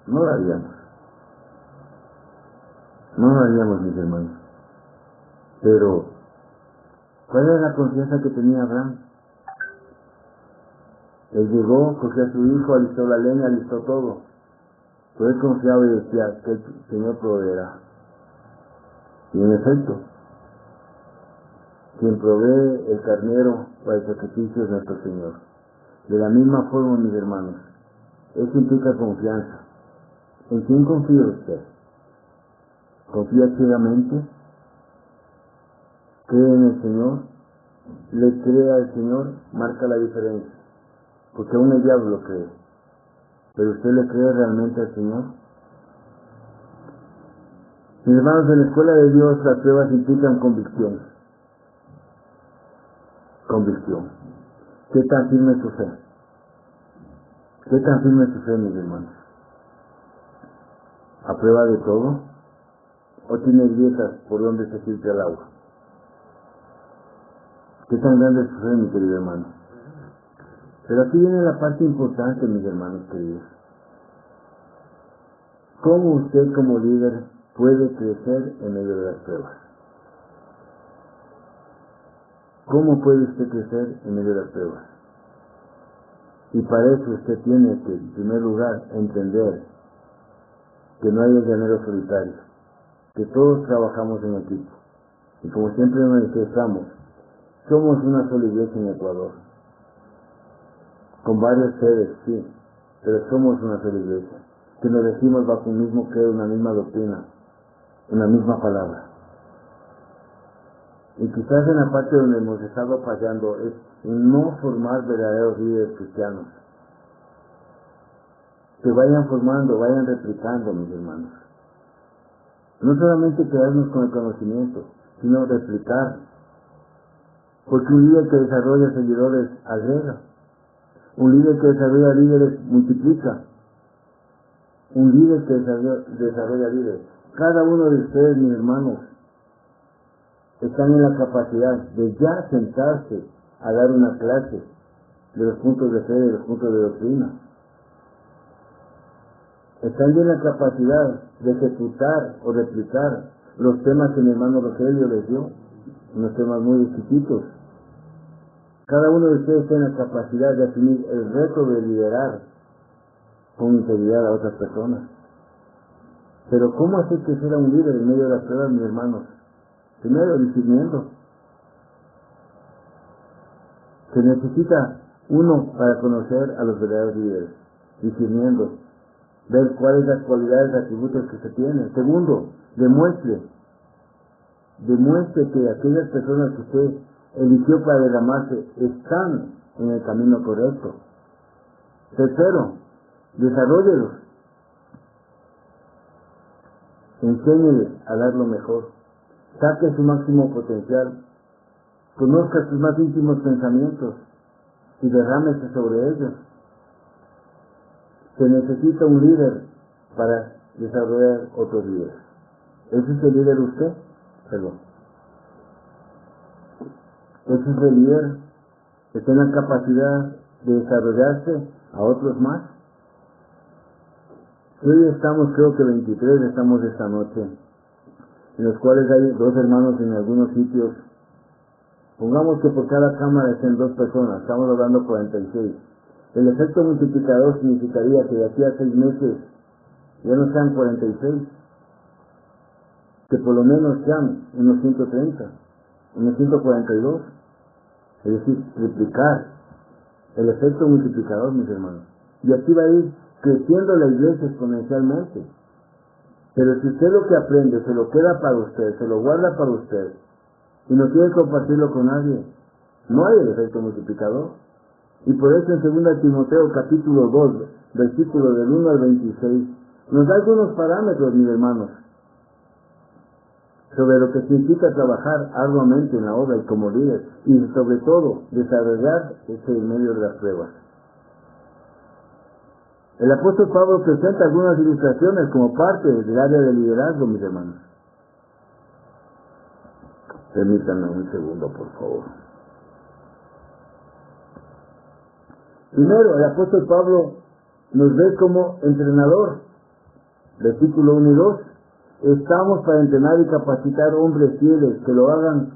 no lo haríamos. No lo haríamos, mis hermanos. Pero, ¿cuál era la confianza que tenía Abraham? Él llegó, cogió a su hijo, alistó la leña, alistó todo. Pero él confiaba y decía que el Señor proveerá. Y en efecto, quien provee el carnero para el sacrificio es nuestro Señor. De la misma forma, mis hermanos, eso implica confianza. ¿En quién confía usted? ¿Confía ciegamente? ¿Cree en el Señor? ¿Le cree al Señor? Marca la diferencia. Porque aún el diablo lo cree. ¿Pero usted le cree realmente al Señor? Mis hermanos, en la escuela de Dios las pruebas implican convicción. Convicción. ¿Qué tan firme es su fe? ¿Qué tan firme es su fe, mis hermanos? ¿A prueba de todo? ¿O tiene grietas por donde se filtra el agua? ¿Qué tan grande es su fe, mi querido hermano? Pero aquí viene la parte importante, mis hermanos queridos. ¿Cómo usted como líder puede crecer en medio de las pruebas? ¿Cómo puede usted crecer en medio de las pruebas? Y para eso usted tiene que, en primer lugar, entender que no hay llanero solitario, que todos trabajamos en equipo. Y como siempre manifestamos, somos una sola iglesia en Ecuador, con varias sedes, sí, pero somos una sola iglesia, que nos decimos bajo un mismo credo, una misma doctrina, una misma palabra. Y quizás en la parte donde hemos estado fallando es en no formar verdaderos líderes cristianos, que vayan formando, vayan replicando, mis hermanos. No solamente quedarnos con el conocimiento, sino replicar. Porque un líder que desarrolla seguidores agrega. Un líder que desarrolla líderes multiplica. Un líder que desarrolla líderes. Cada uno de ustedes, mis hermanos, están en la capacidad de ya sentarse a dar una clase de los puntos de fe, de los puntos de doctrina. Están en la capacidad de ejecutar o replicar los temas que mi hermano Rogelio les dio, unos temas muy exquisitos. Cada uno de ustedes tiene la capacidad de asumir el reto de liderar con integridad a otras personas. Pero ¿cómo hacer que sea un líder en medio de las pruebas, mis hermanos? Primero, discerniendo. Se necesita uno para conocer a los verdaderos líderes, discerniendo, ver cuáles las cualidades, atributos que se tienen. Segundo, demuestre que aquellas personas que usted eligió para derramarse están en el camino correcto. Tercero, desarróllelos. Enséñeles a dar lo mejor. Saque su máximo potencial. Conozca sus más íntimos pensamientos y derrámese sobre ellos. Se necesita un líder para desarrollar otros líderes. ¿Ese es el líder usted? Perdón. ¿Ese es el líder que tiene la capacidad de desarrollarse a otros más? Hoy estamos, creo que 23, estamos esta noche, en los cuales hay 2 hermanos en algunos sitios. Pongamos que por cada cámara estén 2 personas, estamos hablando 46. El efecto multiplicador significaría que de aquí a 6 meses ya no sean 46, que por lo menos sean unos 130, unos 142. Es decir, triplicar el efecto multiplicador, mis hermanos. Y aquí va a ir creciendo la iglesia exponencialmente. Pero si usted lo que aprende se lo queda para usted, se lo guarda para usted, y no quiere compartirlo con nadie, no hay el efecto multiplicador. Y por eso en 2 Timoteo capítulo 2, versículo del 1 al 26, nos da algunos parámetros, mis hermanos, sobre lo que significa trabajar arduamente en la obra y como líder, y sobre todo desarrollar en medio de las pruebas. El apóstol Pablo presenta algunas ilustraciones como parte del área de liderazgo, mis hermanos. Permítanme un segundo, por favor. Primero, el apóstol Pablo nos ve como entrenador. Versículo 1 y 2. Estamos para entrenar y capacitar hombres fieles que lo hagan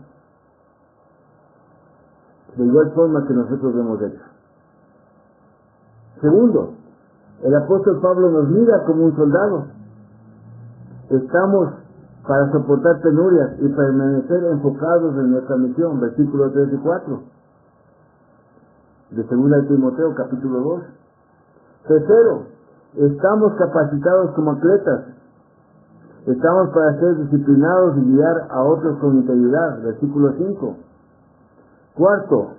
de igual forma que nosotros hemos hecho. Segundo, el apóstol Pablo nos mira como un soldado. Estamos para soportar penurias y permanecer enfocados en nuestra misión. Versículos 3 y 4. De 2 Timoteo capítulo 2. Tercero, estamos capacitados como atletas. Estamos para ser disciplinados y guiar a otros con integridad. Versículo 5. Cuarto,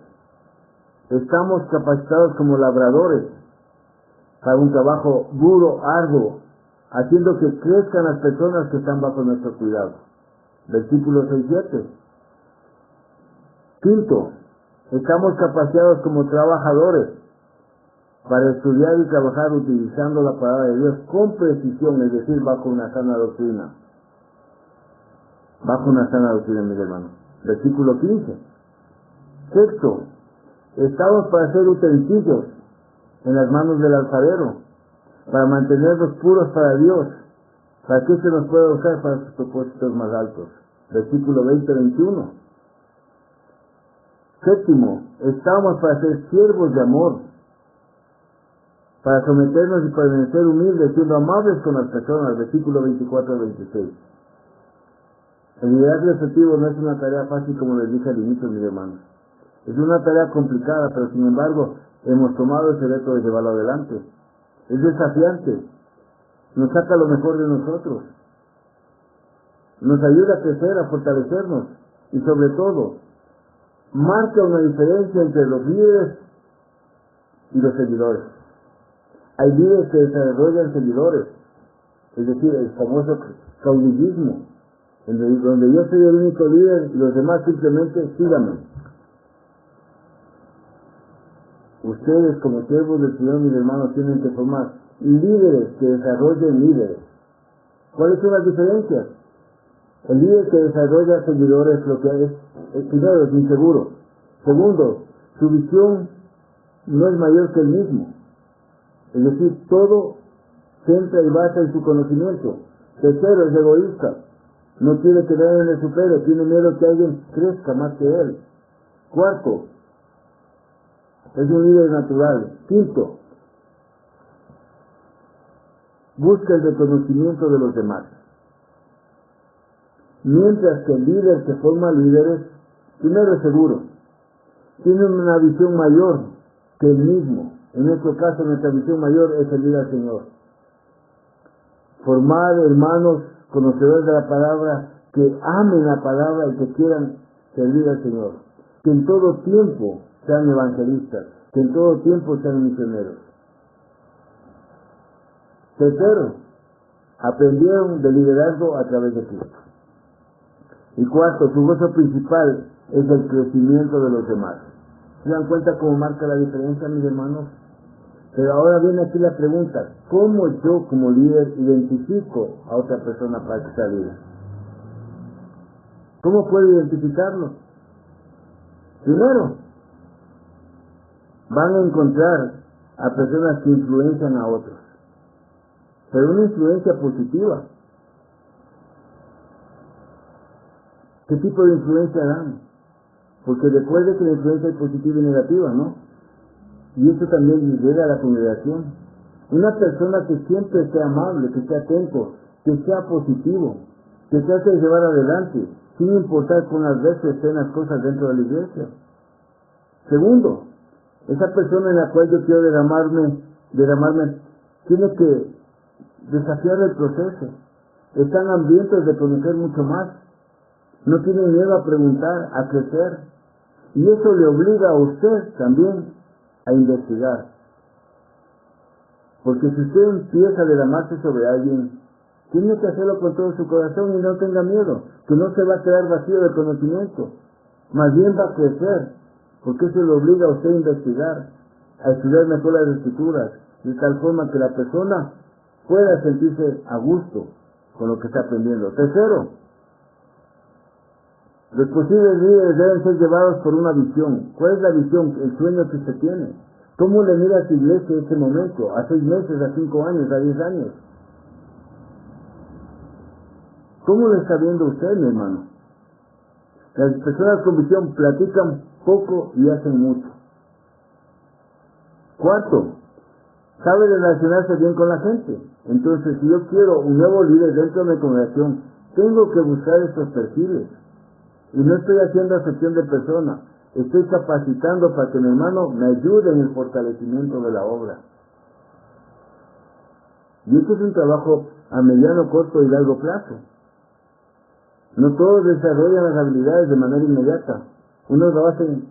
estamos capacitados como labradores para un trabajo duro, arduo, haciendo que crezcan las personas que están bajo nuestro cuidado. Versículos 6 y 7. Quinto, estamos capacitados como trabajadores para estudiar y trabajar utilizando la palabra de Dios con precisión, es decir, bajo una sana doctrina. Bajo una sana doctrina, mis hermanos. Versículo 15. Sexto, estamos para ser utensilios en las manos del alfarero, para mantenerlos puros para Dios, para que se nos pueda usar para sus propósitos más altos. Versículo 20-21. Séptimo, estamos para ser siervos de amor, para someternos y permanecer humildes, siendo amables con las personas, versículo 24 al 26. El liderazgo efectivo no es una tarea fácil, como les dije al inicio, mis hermanos. Es una tarea complicada, pero sin embargo, hemos tomado ese reto de llevarlo adelante. Es desafiante, nos saca lo mejor de nosotros, nos ayuda a crecer, a fortalecernos, y sobre todo, marca una diferencia entre los líderes y los seguidores. Hay líderes que desarrollan seguidores, es decir, el famoso caudillismo, donde yo soy el único líder y los demás simplemente síganme. Ustedes, como siervos del Señor, mis hermanos, tienen que formar líderes que desarrollen líderes. ¿Cuáles son las diferencias? El líder que desarrolla seguidores, lo que es primero, es inseguro. Segundo, su visión no es mayor que el mismo. Es decir, todo centra y basa en su conocimiento. Tercero, es egoísta. No quiere quedar en el supero, tiene miedo que alguien crezca más que él. Cuarto, es un líder natural. Quinto, busca el reconocimiento de los demás. Mientras que el líder que forma líderes, primero es seguro, tiene una visión mayor que el mismo. En nuestro caso, nuestra visión mayor es servir al Señor. Formar hermanos conocedores de la palabra, que amen la palabra y que quieran servir al Señor. Que en todo tiempo sean evangelistas, que en todo tiempo sean misioneros. Tercero, aprendieron de liderazgo a través de Cristo. Y cuarto, su gozo principal es el crecimiento de los demás. ¿Se dan cuenta cómo marca la diferencia, mis hermanos? Pero ahora viene aquí la pregunta: ¿cómo yo como líder identifico a otra persona para que sea líder? ¿Cómo puedo identificarlo? Primero, van a encontrar a personas que influencian a otros, pero una influencia positiva. ¿Qué tipo de influencia dan? Porque recuerde que la influencia es positiva y negativa, ¿no? Y eso también lidera a la congregación. Una persona que siempre sea amable, que sea atento, que sea positivo, que trate de llevar adelante, sin importar cuántas veces estén las cosas dentro de la iglesia. Segundo, esa persona en la cual yo quiero derramarme, tiene que desafiar el proceso. Están hambrientos de conocer mucho más. No tienen miedo a preguntar, a crecer. Y eso le obliga a usted también a investigar. Porque si usted empieza a derramarse sobre alguien, tiene que hacerlo con todo su corazón y no tenga miedo, que no se va a quedar vacío de conocimiento, más bien va a crecer, porque eso le obliga a usted a investigar, a estudiar mejor las escrituras, de tal forma que la persona pueda sentirse a gusto con lo que está aprendiendo. Tercero, los posibles líderes deben ser llevados por una visión. ¿Cuál es la visión? El sueño que usted tiene. ¿Cómo le mira a su iglesia en este momento? ¿A 6 meses, a 5 años, a 10 años? ¿Cómo lo está viendo usted, mi hermano? Las personas con visión platican poco y hacen mucho. Cuarto, sabe relacionarse bien con la gente. Entonces, si yo quiero un nuevo líder dentro de mi congregación, tengo que buscar estos perfiles. Y no estoy haciendo acepción de persona, estoy capacitando para que mi hermano me ayude en el fortalecimiento de la obra. Y esto es un trabajo a mediano, corto y largo plazo. No todos desarrollan las habilidades de manera inmediata. Unos lo hacen,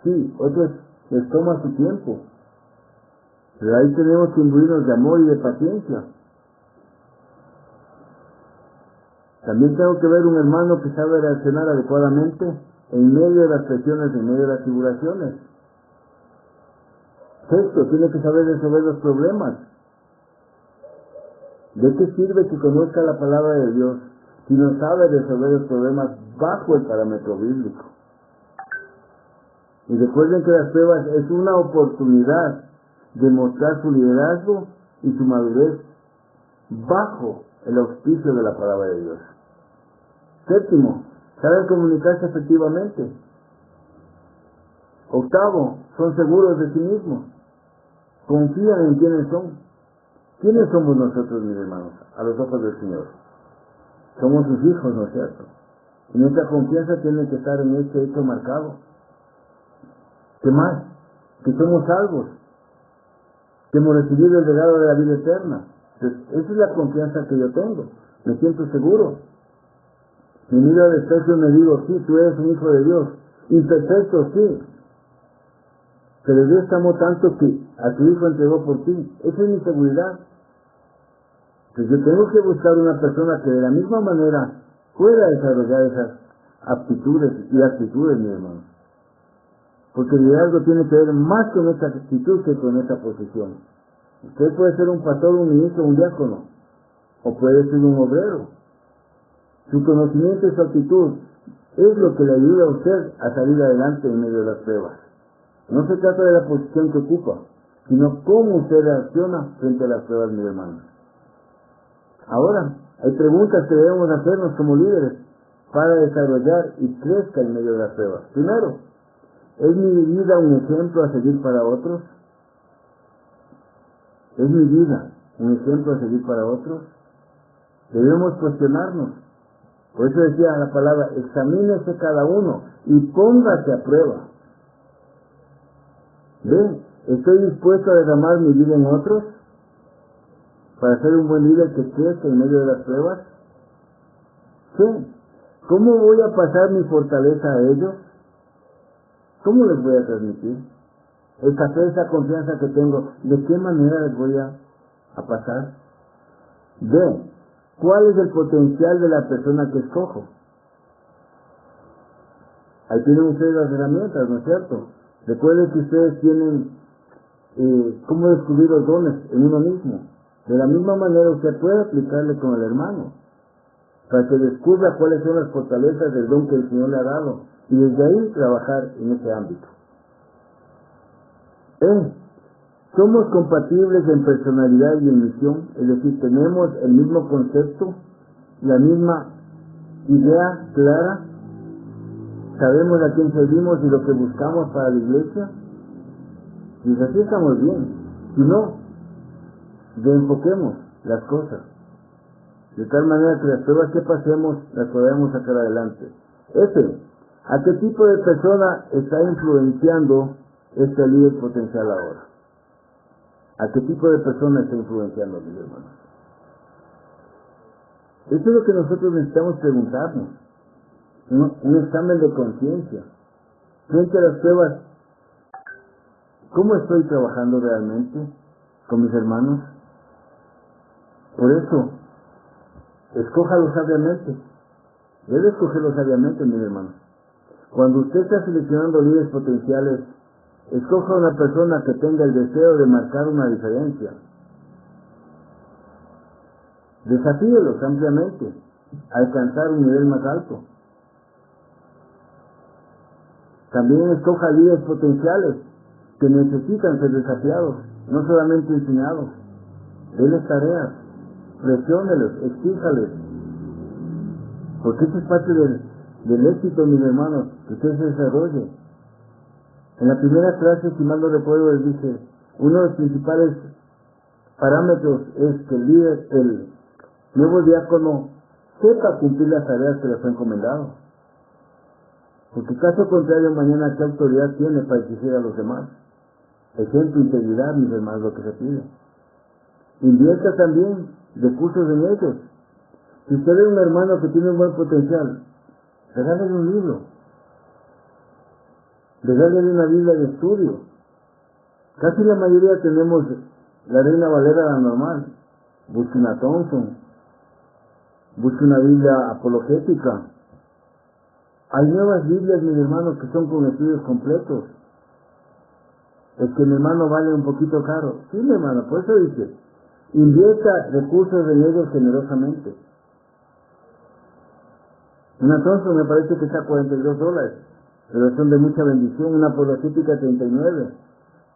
sí, otros les toma su tiempo. Pero ahí tenemos que imbuirnos de amor y de paciencia. También tengo que ver un hermano que sabe reaccionar adecuadamente en medio de las presiones, en medio de las tribulaciones. Sexto, tiene que saber resolver los problemas. ¿De qué sirve que conozca la palabra de Dios si no sabe resolver los problemas bajo el parámetro bíblico? Y recuerden que las pruebas es una oportunidad de mostrar su liderazgo y su madurez bajo el auspicio de la palabra de Dios. Séptimo, saben comunicarse efectivamente. Octavo, son seguros de sí mismos. confían en quiénes son. ¿Quiénes somos nosotros, mis hermanos, a los ojos del Señor? Somos sus hijos, ¿no es cierto? Y nuestra confianza tiene que estar en este hecho marcado. ¿Qué más? Que somos salvos, que hemos recibido el regalo de la vida eterna. Entonces, esa es la confianza que yo tengo. Me siento seguro. Me miro al espejo y me digo, sí, tú eres un hijo de Dios. Imperfecto, sí. Pero Dios te amó tanto que a tu hijo entregó por ti. Esa es mi seguridad. Entonces yo tengo que buscar una persona que de la misma manera pueda desarrollar esas aptitudes y actitudes, mi hermano. Porque el liderazgo tiene que ver más con esta actitud que con esta posición. Usted puede ser un pastor, un ministro, un diácono, o puede ser un obrero. Su conocimiento y su actitud es lo que le ayuda a usted a salir adelante en medio de las pruebas. No se trata de la posición que ocupa, sino cómo usted reacciona frente a las pruebas, mis hermanos. Ahora, hay preguntas que debemos hacernos como líderes para desarrollar y crezca en medio de las pruebas. Primero, ¿es mi vida un ejemplo a seguir para otros? ¿Es mi vida un ejemplo a seguir para otros? Debemos cuestionarnos. Por eso decía la palabra, examínese cada uno y póngase a prueba. ¿Ven? ¿Estoy dispuesto a derramar mi vida en otros para ser un buen líder que crezca en medio de las pruebas? Sí. ¿Cómo voy a pasar mi fortaleza a ellos? ¿Cómo les voy a transmitir? Esa fe, esa confianza que tengo, ¿de qué manera les voy a pasar? D. ¿Cuál es el potencial de la persona que escojo? Ahí tienen ustedes las herramientas, ¿no es cierto? Recuerden que ustedes tienen cómo descubrir los dones en uno mismo. De la misma manera usted puede aplicarle con el hermano, para que descubra cuáles son las fortalezas del don que el Señor le ha dado, y desde ahí trabajar en ese ámbito. ¿Somos compatibles en personalidad y en misión? Es decir, ¿tenemos el mismo concepto, la misma idea clara? ¿Sabemos a quién servimos y lo que buscamos para la iglesia? Si es así, estamos bien. Si no, reenfoquemos las cosas, de tal manera que las pruebas que pasemos las podamos sacar adelante. ¿A qué tipo de persona está influenciando este líder potencial ahora? ¿A qué tipo de persona está influenciando, mis hermanos? Eso es lo que nosotros necesitamos preguntarnos. Un examen de conciencia. Frente a las pruebas, ¿cómo estoy trabajando realmente con mis hermanos? Por eso, escójalo sabiamente. Debe escogerlo sabiamente, mis hermanos. Cuando usted está seleccionando líderes potenciales, escoja una persona que tenga el deseo de marcar una diferencia. Desafíelos ampliamente a alcanzar un nivel más alto. También escoja líderes potenciales que necesitan ser desafiados, no solamente enseñados. Denles tareas, presiónelos, exíjales. Porque eso es parte del éxito, mis hermanos, que usted se desarrolle. En la primera clase, si mal no recuerdo, les dije, uno de los principales parámetros es que el nuevo diácono sepa cumplir las tareas que le fue encomendado. Porque caso contrario, mañana qué autoridad tiene para exigir a los demás. Ejemplo, integridad, mis hermanos, lo que se pide. Invierta también recursos en ellos. Si usted ve un hermano que tiene un buen potencial, regálele un libro. Regálele una Biblia de estudio. Casi la mayoría tenemos la Reina Valera, la normal. Busque una Thompson. Busque una Biblia apologética. Hay nuevas Biblias, mis hermanos, que son con estudios completos. Es que mi hermano vale un poquito caro. Sí, mi hermano, por eso dice, invierta recursos en ellos generosamente. Una Thompson me parece que está a $42, pero son de mucha bendición. Una apologética 39.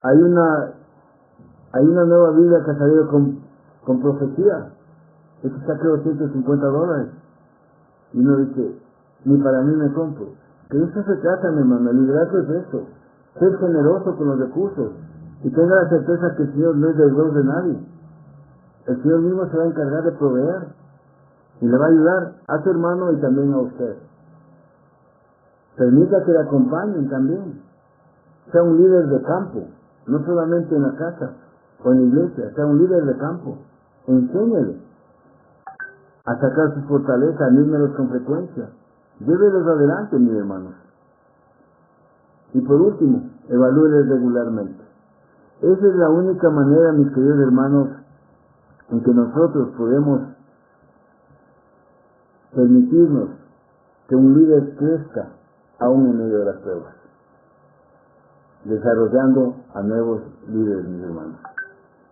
Hay una nueva Biblia que ha salido con profecía. Esta está creo $150. Y uno dice, ni para mí me compro. Que eso se trata, mi hermano. El liderazgo es eso. Ser generoso con los recursos. Y tenga la certeza que el Señor no es deudor de nadie. El Señor mismo se va a encargar de proveer y le va a ayudar a su hermano y también a usted. Permita que le acompañen también. Sea un líder de campo, no solamente en la casa o en la iglesia, sea un líder de campo. Enséñele a sacar su fortaleza, anímelos con frecuencia. Llévelos adelante, mis hermanos. Y por último, evalúeles regularmente. Esa es la única manera, mis queridos hermanos, en que nosotros podemos permitirnos que un líder crezca aún en medio de las pruebas, desarrollando a nuevos líderes, mis hermanos.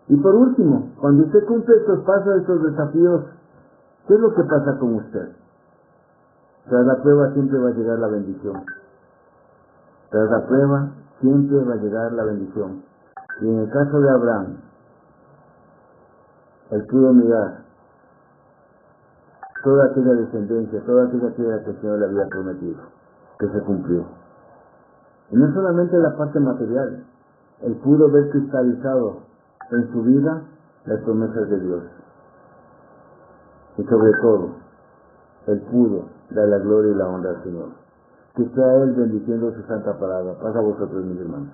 Y por último, cuando usted cumple estos pasos, estos desafíos, ¿qué es lo que pasa con usted? Tras la prueba siempre va a llegar la bendición. Tras la prueba siempre va a llegar la bendición. Y en el caso de Abraham, él pudo mirar toda aquella descendencia, toda aquella tierra que el Señor le había prometido, que se cumplió. Y no solamente la parte material, él pudo ver cristalizado en su vida las promesas de Dios. Y sobre todo, él pudo dar la gloria y la honra al Señor. Que sea Él bendiciendo su santa palabra. Pasa a vosotros, mis hermanos.